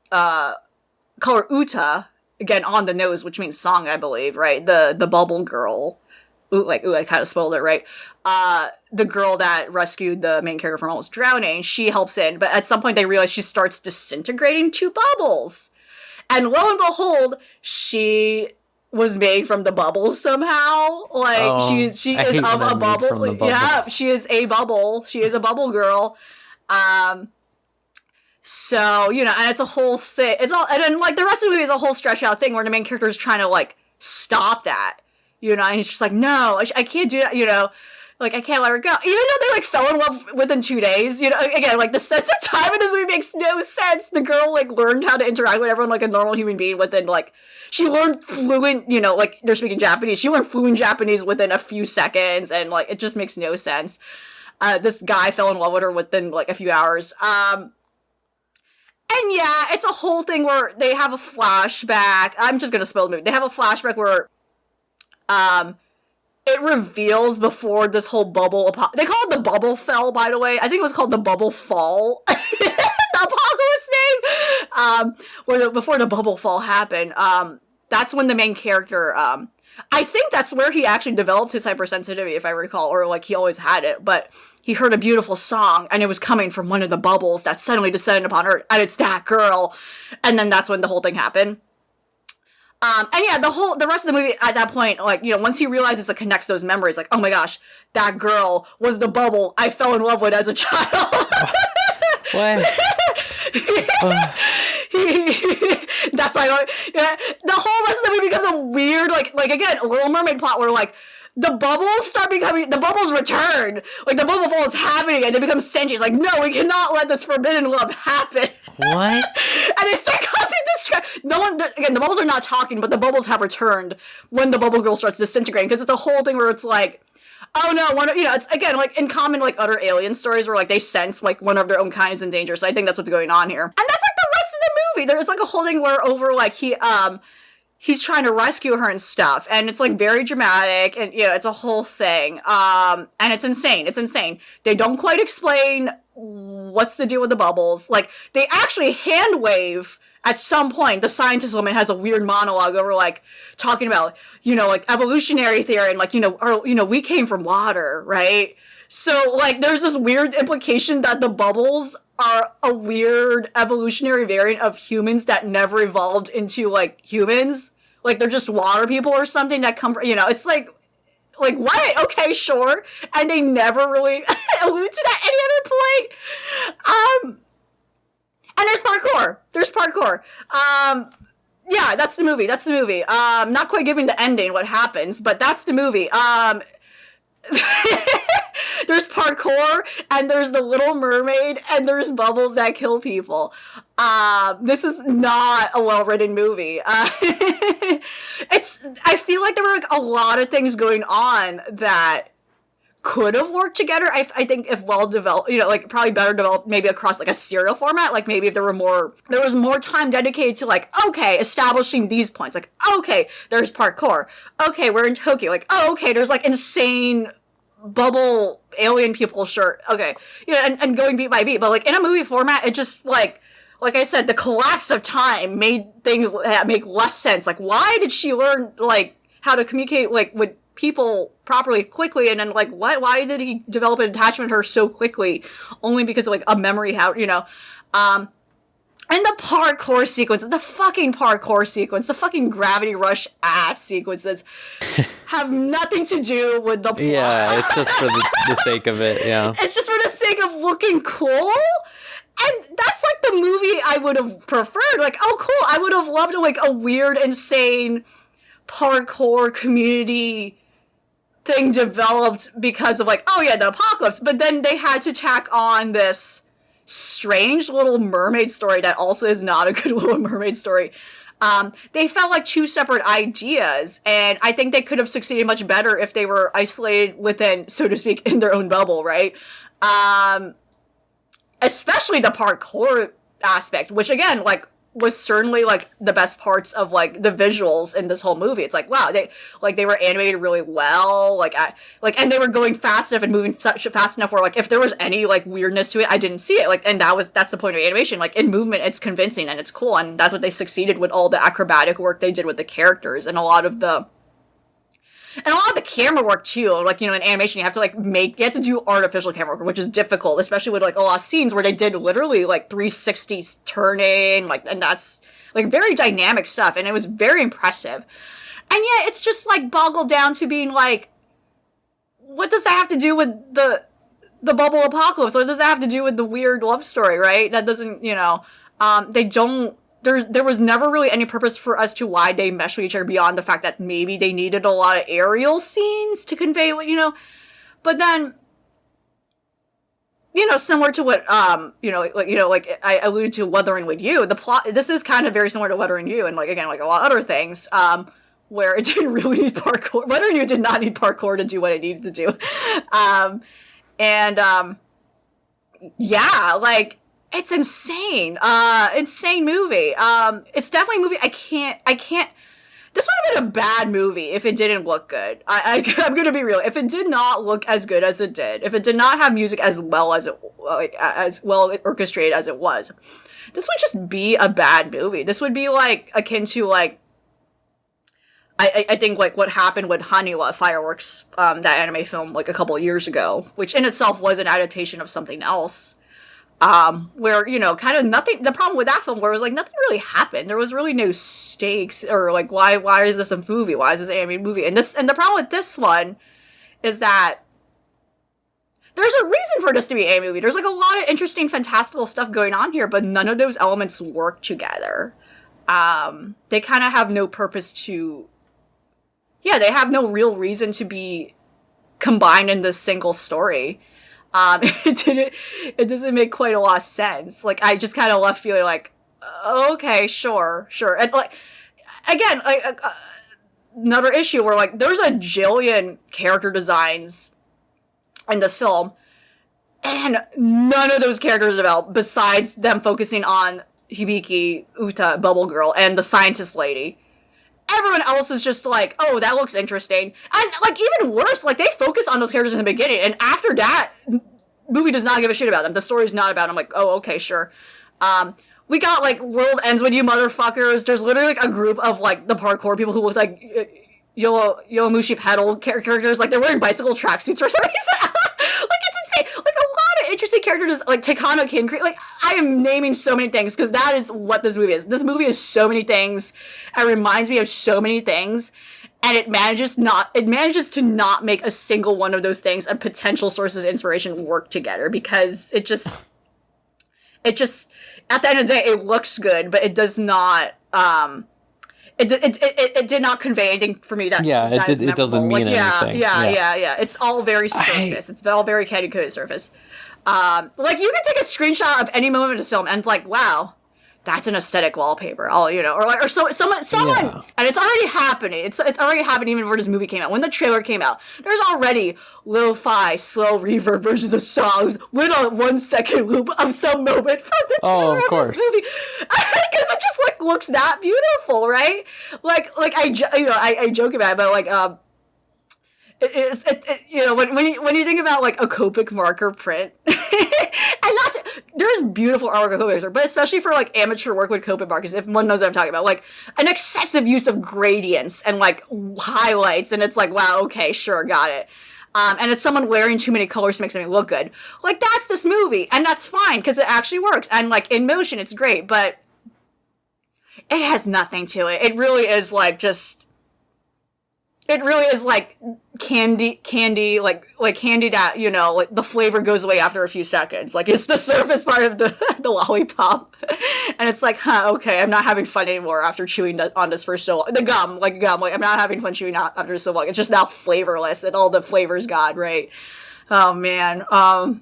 color Uta, again, on the nose, which means song, I believe, right? The bubble girl. I kind of spoiled it, right? The girl that rescued the main character from almost drowning, she helps in, but at some point they realize she starts disintegrating to bubbles. And lo and behold, she was made from the bubbles somehow. Like, she is of a bubble. Yeah, she is a bubble. She is a bubble girl. So, you know, and it's a whole thing. It's all, and then, like, the rest of the movie is a whole stretched out thing where the main character is trying to, like, stop that. You know, and he's just like, no, I can't do that, you know. Like, I can't let her go. Even though they, like, fell in love within 2 days, you know, again, like, the sense of time in this movie makes no sense. The girl, like, learned how to interact with everyone like a normal human being within, like, she learned fluent, you know, like, they're speaking Japanese. She learned fluent Japanese within a few seconds, and, like, it just makes no sense. This guy fell in love with her within, like, a few hours. And yeah, it's a whole thing where they have a flashback. I'm just gonna spoil the movie. They have a flashback where, it reveals before this whole bubble... They call it the bubble fell, by the way. I think it was called the bubble fall. The apocalypse name! Before the bubble fall happened, that's when the main character... I think that's where he actually developed his hypersensitivity, if I recall. Or, like, he always had it. But he heard a beautiful song, and it was coming from one of the bubbles that suddenly descended upon Earth. And it's that girl. And then that's when the whole thing happened. And yeah, the rest of the movie at that point, like, you know, once he realizes it connects those memories, like, oh my gosh, that girl was the bubble I fell in love with as a child. What? That's like, yeah, the whole rest of the movie becomes a weird, like again, a Little Mermaid plot where, like, the bubbles return. Like, the bubble fall is happening and they become sentient. It's like, no, we cannot let this forbidden love happen. What? And they start causing this. Again, the bubbles are not talking, but the bubbles have returned when the bubble girl starts disintegrating. Because it's a whole thing where it's like, oh no, you know, it's again like in common like other alien stories where like they sense like one of their own kind is in danger. So I think that's what's going on here. And that's like the rest of the movie. It's like a whole thing where over like he's trying to rescue her and stuff, and it's like very dramatic, and you know, it's a whole thing. And it's insane. It's insane. They don't quite explain what's the deal with the bubbles. Like, they actually hand wave at some point. The scientist woman has a weird monologue over like talking about, you know, like evolutionary theory and like, we came from water, right? So like there's this weird implication that the bubbles are a weird evolutionary variant of humans that never evolved into like humans. Like they're just water people or something that come from, you know, it's like what? Okay, sure. And they never really allude to that at any other point. And there's parkour. Yeah, that's the movie. Not quite giving the ending what happens, but that's the movie. There's parkour, and there's the Little Mermaid, and there's bubbles that kill people. This is not a well-written movie. I feel like there were like a lot of things going on that could have worked together. I think if well developed, you know, like probably better developed maybe across like a serial format, like maybe if there was more time dedicated to like, okay, establishing these points, like, okay, there's parkour, okay, we're in Tokyo, like, oh, okay, there's like insane bubble alien people, sure, okay, you know, and going beat by beat, but like in a movie format, it just like I said, the collapse of time made things make less sense. Like, why did she learn like how to communicate like with people properly quickly, and then like why did he develop an attachment to her so quickly only because of like a memory, how, you know, and the parkour sequence, the fucking gravity rush ass sequences have nothing to do with the plot. Yeah, it's just for the sake of it. Yeah, it's just for the sake of looking cool. And that's like the movie I would have preferred. Like, oh cool, I would have loved like a weird, insane parkour community thing developed because of like, oh yeah, the apocalypse, but then they had to tack on this strange Little Mermaid story that also is not a good Little Mermaid story. They felt like two separate ideas, and I think they could have succeeded much better if they were isolated within, so to speak, in their own bubble, right? Especially the parkour aspect, which again, like, was certainly like the best parts of like the visuals in this whole movie. It's like, wow, they were animated really well, and they were going fast enough and moving fast enough where like if there was any like weirdness to it, I didn't see it. Like, and that's the point of animation. Like in movement, it's convincing and it's cool, and that's what they succeeded with all the acrobatic work they did with the characters and a lot of the And a lot of the camera work too, like, you know, in animation, you have to like you have to do artificial camera work, which is difficult, especially with like a lot of scenes where they did literally like 360s turning, like, and that's like very dynamic stuff, and it was very impressive. And yet it's just like boggled down to being like, what does that have to do with the bubble apocalypse? What does that have to do with the weird love story, right? That doesn't, you know, they don't, there was never really any purpose for us to why they mesh with each other beyond the fact that maybe they needed a lot of aerial scenes to convey what, you know, but then, you know, similar to what, like I alluded to Wuthering With You, the plot, this is kind of very similar to Wuthering You, and like, again, like a lot of other things, where it didn't really need parkour. Wuthering You did not need parkour to do what it needed to do. Yeah, like, it's insane. Insane movie. It's definitely a movie I can't, this would have been a bad movie if it didn't look good. I'm gonna be real. If it did not look as good as it did, if it did not have music as well as as well orchestrated as it was, this would just be a bad movie. This would be like akin to like, I think like what happened with Haniwa Fireworks, that anime film like a couple of years ago, which in itself was an adaptation of something else. Where, you know, kind of nothing, the problem with that film where it was like nothing really happened. There was really no stakes, or like, why is this a movie? Why is this an animated movie? And the problem with this one is that there's a reason for this to be an anime movie. There's like a lot of interesting, fantastical stuff going on here, but none of those elements work together. They kind of have no purpose to, they have no real reason to be combined in this single story. It doesn't make quite a lot of sense. Like, I just kind of left feeling like, okay, sure. And like, again, like, another issue where like, there's a jillion character designs in this film, and none of those characters are developed besides them focusing on Hibiki, Uta, Bubble Girl, and the scientist lady. Everyone else is just like, oh, that looks interesting. And, like, even worse, like, they focus on those characters in the beginning, and after that, movie does not give a shit about them. The story's not about them. I'm like, oh, okay, sure. We got, like, World Ends With You Motherfuckers. There's literally, like, a group of, like, the parkour people who look like Yowamushi pedal characters. Like, they're wearing bicycle tracksuits for some reason. Like, it's insane. Like, a lot of interesting characters, like, Takano Kinkri. Like, I am naming so many things, because that is what this movie is. This movie is so many things. It reminds me of so many things, and it manages to not make a single one of those things and potential sources of inspiration work together, because it just at the end of the day, it looks good, but it does not, it did not convey anything for me that it doesn't mean anything. Yeah. It's all very surface. It's all very candy-coated surface. Like, you can take a screenshot of any moment of this film and it's like, wow, that's an aesthetic wallpaper. Someone, and it's already happening. It's already happened even before this movie came out. When the trailer came out, there's already lo-fi, slow reverb versions of songs with a 1 second loop of some moment from the trailer of course. this movie. Because it just like looks that beautiful, right? Like I joke about it, but like when you think about like a Copic marker print, and there's beautiful artwork of Copic, but especially for like amateur work with Copic markers, if one knows what I'm talking about, like an excessive use of gradients and like highlights, and it's like, wow, okay, sure, got it. And it's someone wearing too many colors to make something look good. Like, that's this movie, and that's fine because it actually works, and like in motion, it's great, but it has nothing to it. It really is like candy, like candy that, you know, like the flavor goes away after a few seconds. Like, it's the surface part of the lollipop. And it's like, okay, I'm not having fun anymore after chewing on this for so long. The gum, like, I'm not having fun chewing after so long. It's just now flavorless and all the flavors gone, right? Oh, man. I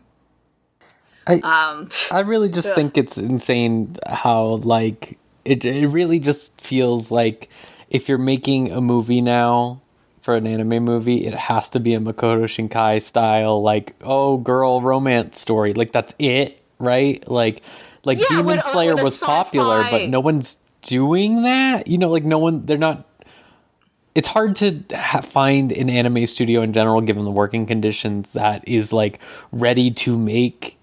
really just think it's insane how, like, it really just feels like if you're making a movie now, for an anime movie, it has to be a Makoto Shinkai style, like, oh, girl romance story. Like, that's it, right? Like Demon Slayer was popular, but no one's doing that. You know, like, they're not. It's hard to find an anime studio in general, given the working conditions, that is like ready to make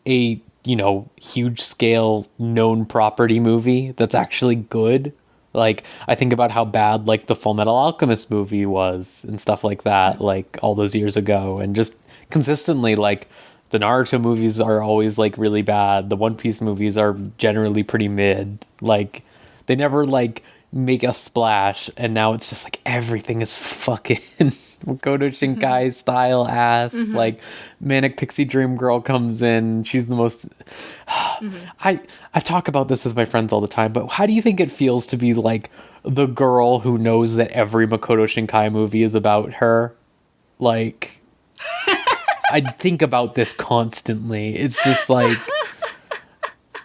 a, you know, huge scale known property movie that's actually good. Like, I think about how bad, like, the Full Metal Alchemist movie was and stuff like that, like, all those years ago. And just consistently, like, the Naruto movies are always, like, really bad. The One Piece movies are generally pretty mid. Like, they never, like, make a splash. And now it's just, like, everything is fucking Makoto Shinkai style ass. Like, Manic Pixie Dream Girl comes in. She's the most... I've talked about this with my friends all the time, but how do you think it feels to be like the girl who knows that every Makoto Shinkai movie is about her? Like, I think about this constantly. It's just like,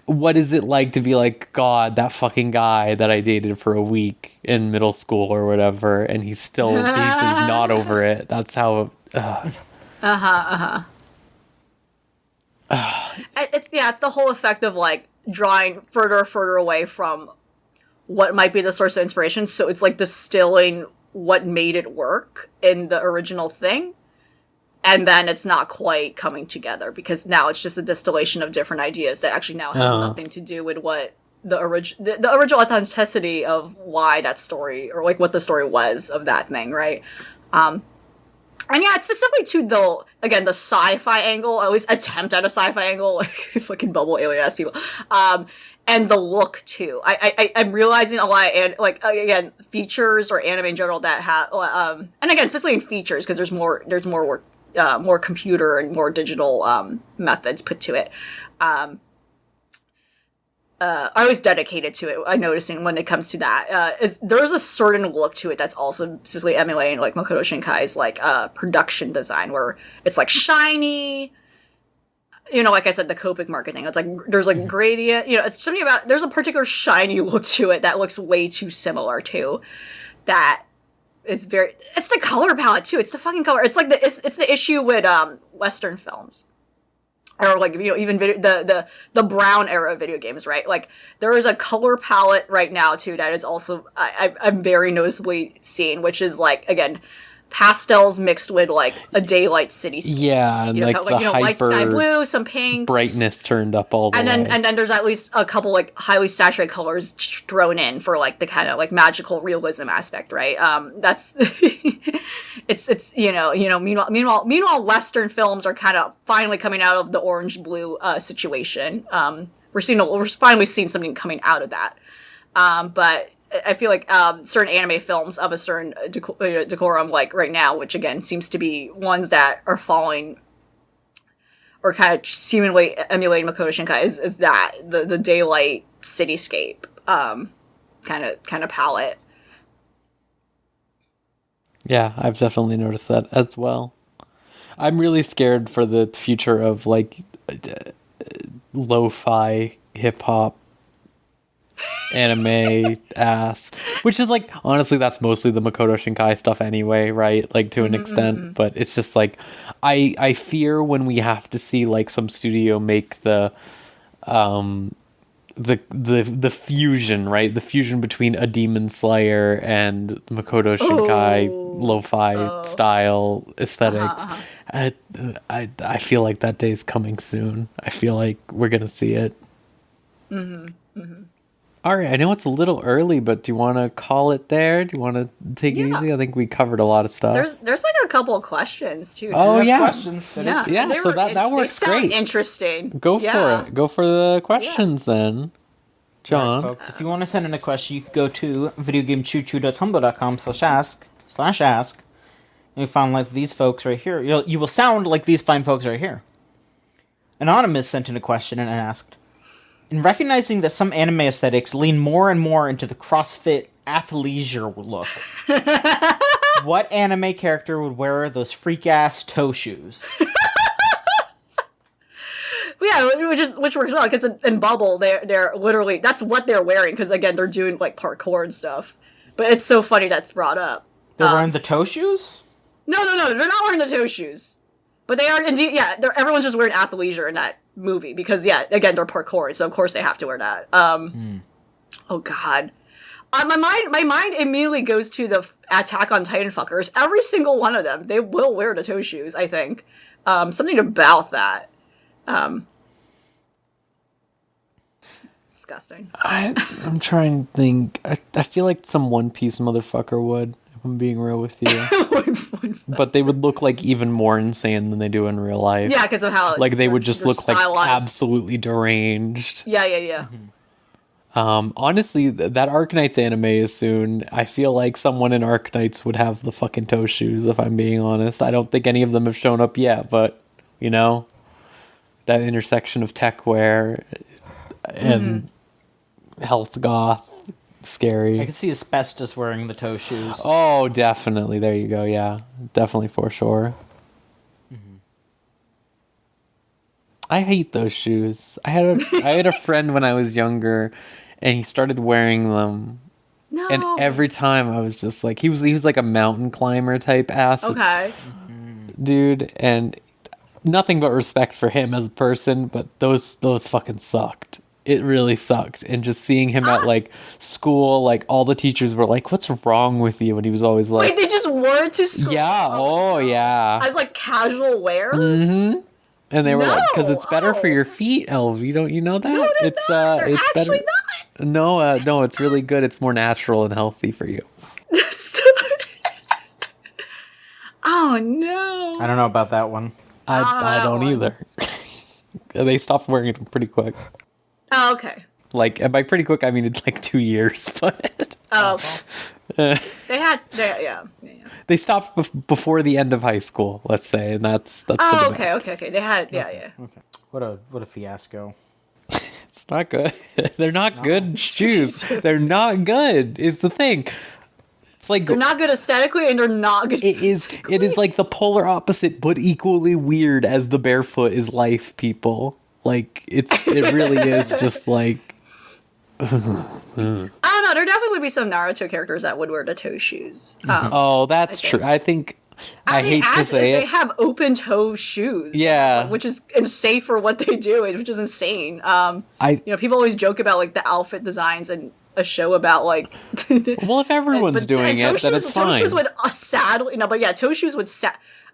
what is it like to be like, God, that fucking guy that I dated for a week in middle school or whatever, and he's is not over it. That's how... It's the whole effect of like drawing further away from what might be the source of inspiration. So it's like distilling what made it work in the original thing, and then it's not quite coming together because now it's just a distillation of different ideas that actually now have nothing to do with what the original authenticity of why that story or like what the story was of that thing, right? And yeah, it's specifically to the sci-fi angle. I always attempt at a sci-fi angle, like fucking bubble alien ass people. And the look too. I'm realizing a lot, and like again, features or anime in general that have, and again, especially in features because there's more work, more computer and more digital methods put to it. I was dedicated to it. I'm noticing when it comes to that, there's a certain look to it that's also specifically emulating like Makoto Shinkai's like production design, where it's like shiny. You know, like I said, the Copic marketing. It's like there's like gradient. You know, it's something about there's a particular shiny look to it that looks way too similar to that. It's the color palette too. It's the fucking color. It's like it's the issue with Western films. Or like, you know, even the brown era of video games, right? Like there is a color palette right now too that is also I'm very noticeably seeing, which is like again pastels mixed with like a daylight city. Yeah, and like the hyper light sky blue, some pinks, brightness turned up all the way. And then there's at least a couple like highly saturated colors thrown in for like the kind of like magical realism aspect, right? That's it's you know meanwhile Western films are kind of finally coming out of the orange blue situation. We're finally seeing something coming out of that, but I feel like certain anime films of a certain decorum, like right now, which again seems to be ones that are following or kind of seemingly emulating Makoto Shinkai, is that the daylight cityscape kind of palette. Yeah, I've definitely noticed that as well. I'm really scared for the future of like lo-fi hip hop anime ass, which is like honestly that's mostly the Makoto Shinkai stuff anyway, right? Like to an extent, but it's just like I fear when we have to see like some studio make the fusion, right? The fusion between a Demon Slayer and Makoto Shinkai lo-fi style aesthetics. I feel like that day's coming soon. I feel like we're gonna see it. All right, I know it's a little early, but do you want to call it there? Do you want to take it easy? I think we covered a lot of stuff. There's like a couple of questions too. Oh yeah, questions. Yeah, so that works great. Interesting. Go for it. Go for the questions then, John. Right, folks, if you want to send in a question, you can go to videogamechoochoo.tumblr.com/ask, and you find like these folks right here. You will sound like these fine folks right here. Anonymous sent in a question and asked, in recognizing that some anime aesthetics lean more and more into the CrossFit athleisure look, what anime character would wear those freak-ass toe shoes? Yeah, which works well, because in Bubble, they're literally, that's what they're wearing, because again, they're doing like parkour and stuff. But it's so funny that's brought up. They're wearing the toe shoes? No, they're not wearing the toe shoes. But they are indeed, yeah, everyone's just wearing athleisure in that movie, because yeah, again, they're parkour, so of course they have to wear that. Oh god. My mind immediately goes to the Attack on Titan fuckers. Every single one of them, they will wear the toe shoes, I think. Something about that. disgusting. I'm trying to think. I feel like some One Piece motherfucker would, if I'm being real with you. But they would look like even more insane than they do in real life. Yeah, because of how Like they would just they're look like stylized. absolutely deranged. Yeah. Honestly, that Arknights anime is soon. I feel like someone in Arknights would have the fucking toe shoes, if I'm being honest. I don't think any of them have shown up yet, but, you know, that intersection of tech wear and health goth, scary. I can see Asbestos wearing the toe shoes. Oh, definitely. There you go. Yeah, definitely for sure. I hate those shoes. I had a friend when I was younger, and he started wearing them. No. And every time I was just like, he was like a mountain climber type ass Okay. dude, and nothing but respect for him as a person, but those fucking sucked. It really sucked. And just seeing him at like school, like all the teachers were like, "What's wrong with you?" And he was always like, Wait, they just wore it to school? "Yeah, oh yeah." As like casual wear? And they were like, "Because it's better for No. your feet, Elv. You know that? No, they're it's not. They're it's better." actually not. No, it's really good. It's more natural and healthy for you. Oh no. I don't know about that one. I don't one. either. They stopped wearing them pretty quick. Oh, okay. Like, and by pretty quick, I mean it's like 2 years, but Oh, okay. Yeah. they stopped before the end of high school, let's say, and that's for Oh, the okay, best. okay. They had, yeah. Okay. What a fiasco. It's not good. They're not good shoes. They're not good. Is the thing. It's like They're not good aesthetically, and they're not good. it is like the polar opposite, but equally weird as the barefoot is life. People like it really is just like. I don't know. There definitely would be some Naruto characters that would wear the toe shoes. Oh, that's I true. I think. I hate to say They it. have open toe shoes. Yeah. Which is insane for what they do, which is insane. People always joke about like the outfit designs and a show about like. Well, if everyone's But doing toe it, then shoes- it's Toe fine. shoes would sadly toe shoes would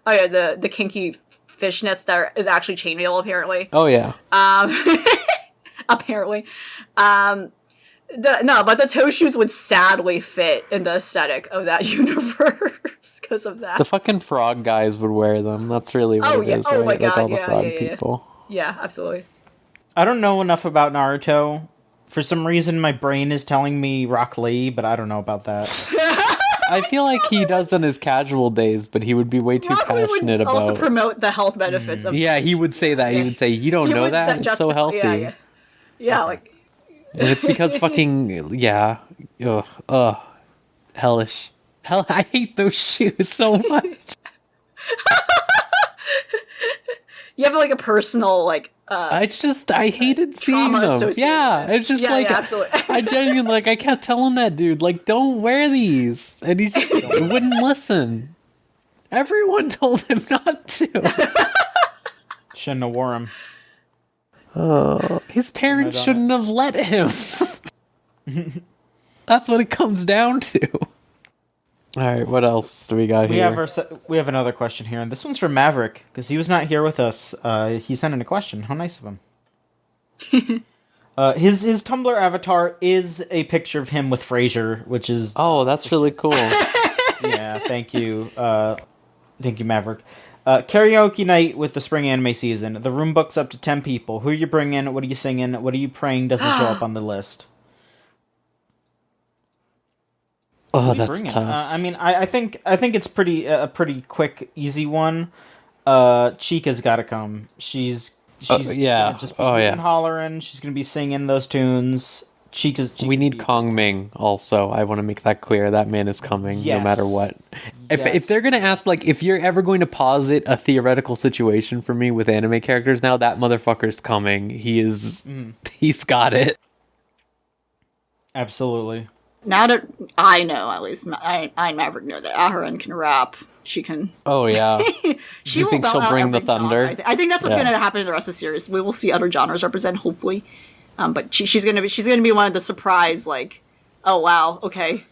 oh yeah, the kinky fishnets that is actually chainmail apparently. Oh yeah. Apparently. But the toe shoes would sadly fit in the aesthetic of that universe because of that. The fucking frog guys would wear them. That's really what it is, Oh right? my Like God, all the yeah, frog yeah. people. Yeah, absolutely. I don't know enough about Naruto. For some reason, my brain is telling me Rock Lee, but I don't know about that. I feel like he does on his casual days, but he would be way too Rock Lee passionate would also about. promote the health benefits of. Yeah, he would say that. He would say, "You don't He know would that? It's so justify- healthy." Yeah, like And it's because fucking hellish. Hell, I hate those shoes so much. you have like a personal like. I hated seeing trauma them. associated Yeah, with it. it's just Yeah, like yeah, absolutely. I genuinely like I kept telling that dude like don't wear these, and he just wouldn't listen. Everyone told him not to. Shouldn't have wore him. His parents shouldn't have let him. That's what it comes down to. All right, what else do we got We here? have another question here, and this one's from Maverick because he was not here with us. He sent in a question. How nice of him. His Tumblr avatar is a picture of him with Frasier, which is Oh, that's really cool. yeah. Thank you, Maverick. Karaoke night with the spring anime season. The room book's up to 10 people. Who are you bringing? What are you singing? What are you praying doesn't show up on the list? Oh, What are you that's bringing? tough. I mean, I think it's a pretty quick, easy one. Chica's got to come. She's yeah. gonna just be Oh, yeah. and hollering. She's gonna be singing those tunes. Chica We need Kongming also. I want to make that clear. That man is coming no Yes. matter what. Yes. If they're going to ask, like, if you're ever going to posit a theoretical situation for me with anime characters now, that motherfucker's coming. He's got it. Absolutely. Now that I know, at least I and Maverick know that Aharon can rap. She can. Oh, yeah. She You will think belt she'll out bring the every genre, thunder? I think that's what's Yeah. going to happen in the rest of the series. We will see other genres represented, hopefully. But she's gonna be one of the surprise, like, oh wow, okay,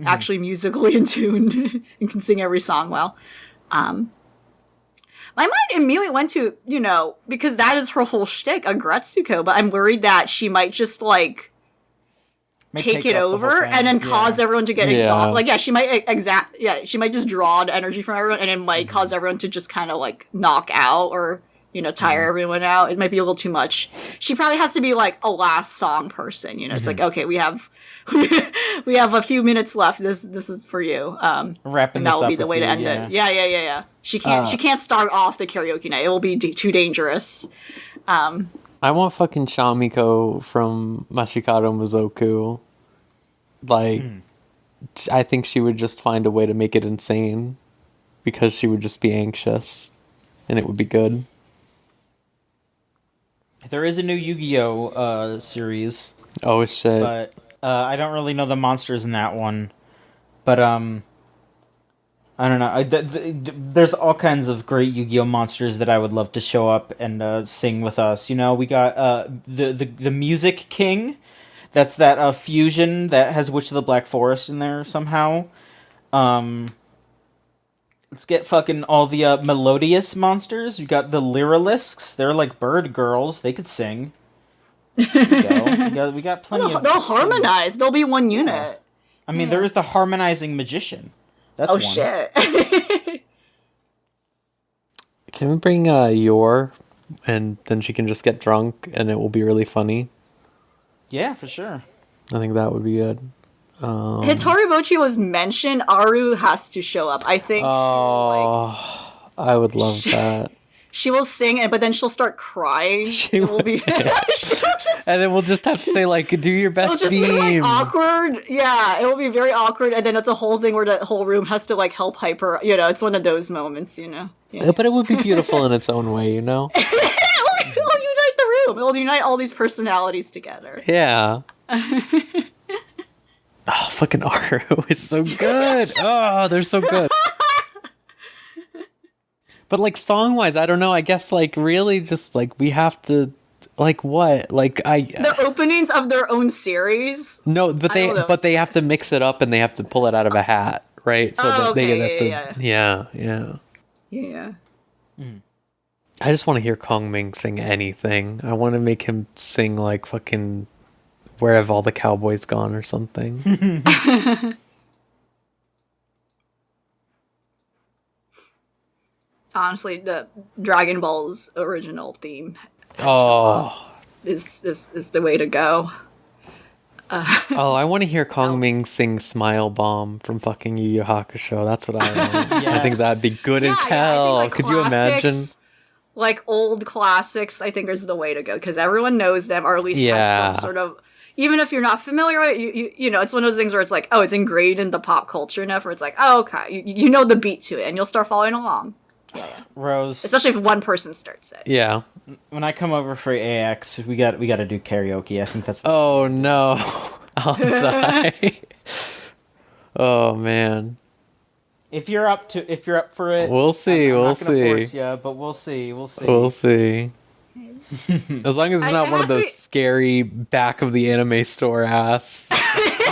actually musically in tune and can sing every song well. My mind immediately went to because that is her whole shtick, Agretsuko. But I'm worried that she might just like take it up the whole over thing, and then yeah. cause everyone to get Yeah. exhausted. Like, yeah, she might she might just draw the energy from everyone, and it might cause everyone to just kind of like knock out or tire everyone out. It might be a little too much. She probably has to be like a last song person. It's like, okay, we have we have a few minutes left. This is for you. Wrapping and this that will up be the with way to you, end yeah. it. Yeah. She can't start off the karaoke night. It will be too dangerous. I want fucking Shamiko from Mashikado Mizoku. Like, I think she would just find a way to make it insane because she would just be anxious and it would be good. There is a new Yu-Gi-Oh series, Oh shit. but I don't really know the monsters in that one. But I don't know. There's all kinds of great Yu-Gi-Oh monsters that I would love to show up and sing with us. We got the Music King. That's that fusion that has Witch of the Black Forest in there somehow. Let's get fucking all the melodious monsters. You got the Lyralisks. They're like bird girls. They could sing. There you go. We got plenty of. They'll harmonize. They'll be one unit. I mean, there is the harmonizing magician. That's Oh one. shit. Can we bring Yor and then she can just get drunk and it will be really funny? Yeah, for sure. I think that would be good. Hitori Mochi was mentioned. Aru has to show up. I think I would love that. she will sing, but then she'll start crying. She It will be. she'll just, And then we'll just have to say, like, do your it'll best just be beam. like awkward. Yeah, it will be very awkward, and then it's a whole thing where the whole room has to like help hype her. It's one of those moments. Yeah. But it would be beautiful in its own way, It will unite the room. It will unite all these personalities together. Yeah. Oh, fucking Aru is so good. Oh, they're so good. But like song-wise, I don't know. I guess like really just like we have to like what? Like The openings of their own series. No, but don't know. they have to mix it up and they have to pull it out of a hat, right? So that okay, they have to yeah. yeah. I just want to hear Kongming sing anything. I want to make him sing like fucking Where Have All the Cowboys Gone or something. Honestly, the Dragon Ball's original theme is the way to go. Oh, I want to hear Kongming sing Smile Bomb from fucking Yu Yu Hakusho. That's what I want. I think that'd be good as hell. I think, Could you imagine? classics, like old classics, I think is the way to go because everyone knows them, or at least has some sort of. Even if you're not familiar with it, you know, it's one of those things where it's like, oh, it's ingrained in the pop culture enough where it's like, oh, okay, you know the beat to it, and you'll start following along. Yeah. Rose, Especially if one person starts it. Yeah. when I come over for AX, we got to do karaoke. I think that's. Oh no, I'll die. Oh man. If you're up for it, We'll see. I'm We'll not gonna see. force ya, but we'll see. We'll see. We'll see. As long as it's not it one of has to those be- scary back of the anime store ass.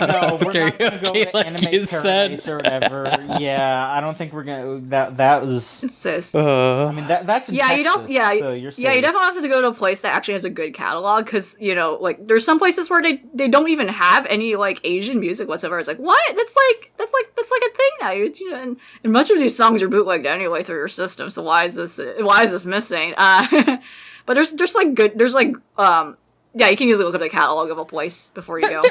No, we're not gonna go Karaoke, to like Anime you said. Paradise or whatever. Yeah, I don't think we're gonna. That was. It's sis. I mean, that's in Yeah, you Texas, don't. Yeah, so you're yeah, you safe. definitely have to go to a place that actually has a good catalog because like there's some places where they don't even have any like Asian music whatsoever. It's like what? That's like a thing now. And much of these songs are bootlegged anyway through your system. So why is this missing? But there's like good. There's like yeah, you can usually look up the catalog of a place before you go.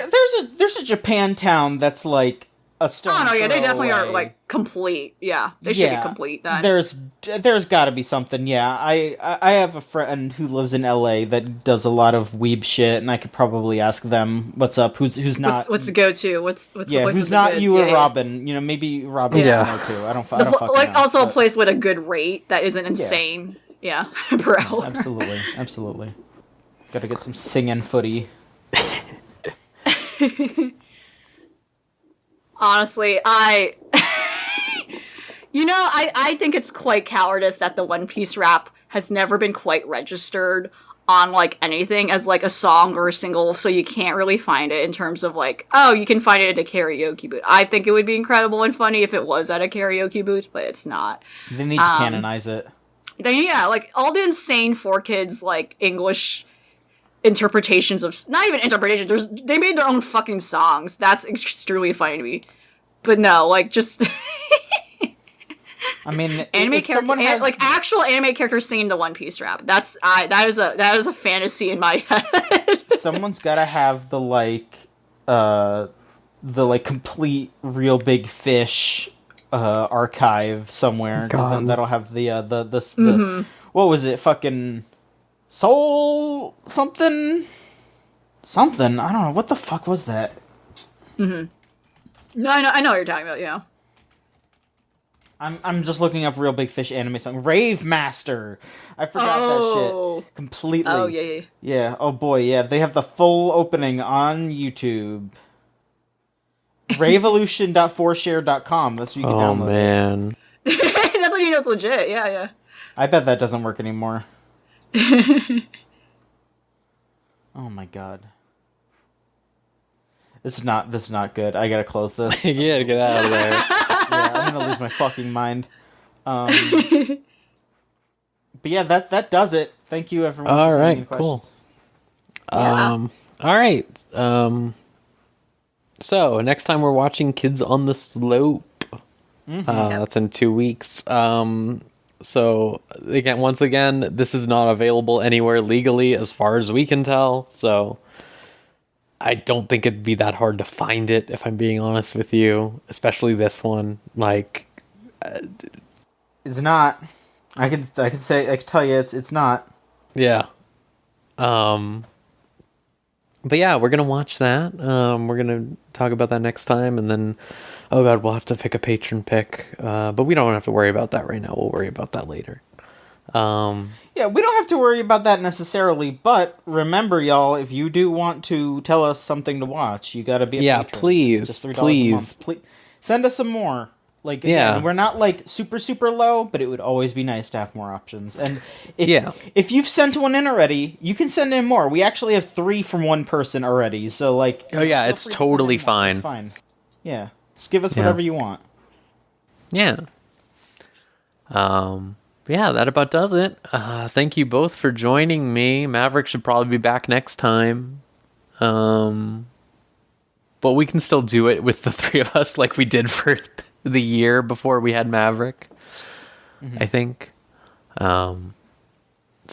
There's a Japan town that's like a stone. Oh no, yeah, they throw definitely are away. like complete. Yeah, they should be complete. Then. There's got to be something. Yeah, I have a friend who lives in LA that does a lot of weeb shit, and I could probably ask them what's up. Who's not? What's the go-to? What's the place who's with the not goods? you or Yeah. Robin? You know, maybe Robin Yeah. there too. I don't fucking Like know, also a but- place with a good rate that isn't insane. Yeah, per hour. Absolutely. Got to get some singing footy. Honestly, I think it's quite cowardice that the One Piece rap has never been quite registered on like anything as like a song or a single, so you can't really find it in terms of like, oh, you can find it at a karaoke booth. I think it would be incredible and funny if it was at a karaoke booth, but it's not. They need to canonize it. Like all the insane 4Kids like English interpretations of, not even interpretations, they made their own fucking songs. That's extremely funny to me. But no, like, just I mean, anime if someone character, has like actual anime characters singing the One Piece rap. That is a fantasy in my head. someone's got to have the complete Real Big Fish archive somewhere, because then that'll have the what was it, fucking Soul something. I don't know what the fuck was that. No, I know what you're talking about. Yeah. I'm just looking up Real Big Fish anime song. Rave Master. I forgot that shit completely. Oh yeah. Yeah. Oh boy. Yeah. They have the full opening on YouTube. Raveolution.4share.com. That's where you can download. Oh man. That's when you know it's legit. Yeah. I bet that doesn't work anymore. Oh my god. This is not good. I gotta close this. Yeah, get out of there. Yeah, I'm gonna lose my fucking mind. But yeah, that does it. Thank you everyone. All for sending right, in cool. questions. All right. So next time we're watching Kids on the Slope. That's in 2 weeks. So once again, this is not available anywhere legally as far as we can tell. So I don't think it'd be that hard to find it, if I'm being honest with you, especially this one. Like, It's not. I can tell you it's not. yeah. But yeah, we're gonna watch that. We're gonna talk about that next time, and then, oh god, we'll have to pick a patron pick. But we don't have to worry about that right now. We'll worry about that later. Yeah, we don't have to worry about that necessarily, but remember, y'all, if you do want to tell us something to watch, you gotta be a patron. Please, Just $3 a please. month. Send us some more. Like, again, we're not, like, super, super low, but it would always be nice to have more options. And if you've sent one in already, you can send in more. We actually have 3 from one person already, so, like... Oh, yeah, it's totally fine. It's fine. Yeah. Just give us whatever you want. Yeah. Yeah, that about does it. Thank you both for joining me. Maverick should probably be back next time. But we can still do it with the 3 of us like we did for the year before we had Maverick, I think. So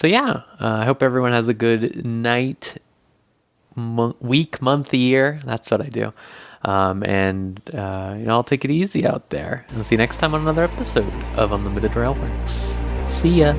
yeah, I hope everyone has a good night, week, month, year. That's what I do. And I'll take it easy out there. And see you next time on another episode of Unlimited Railworks. See ya.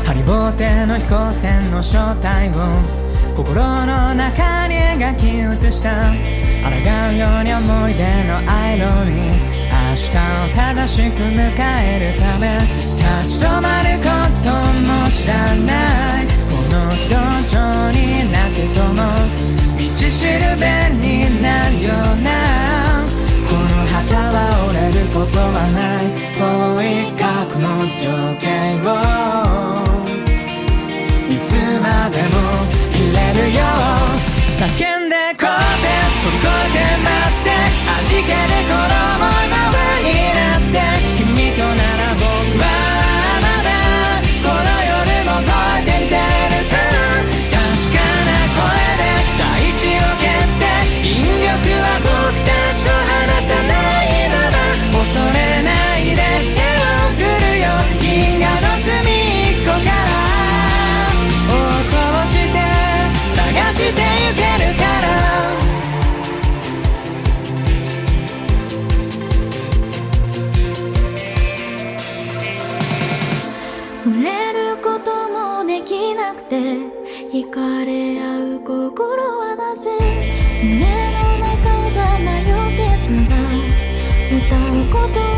ハリボーテの飛行船の正体を心の中に描き写した抗うように思い出のアイロニー明日を正しく迎えるため立ち止まることも知らないこの軌道上になくとも道しるべになるようなこの旗は折れることはない遠い過去の情景をいつまでも入れるよ叫んでこうぜ飛び越えて待って味気でこの想いままになって君となら僕はまだこの夜も越えてみせると確かな声で大地を蹴って引力は僕たちを離さないまま恐れないで手を振るよ銀河の隅っこから探してゆけるから触れることもできなくて惹かれ合う心はなぜ胸の中をさまよってたんだ歌うこと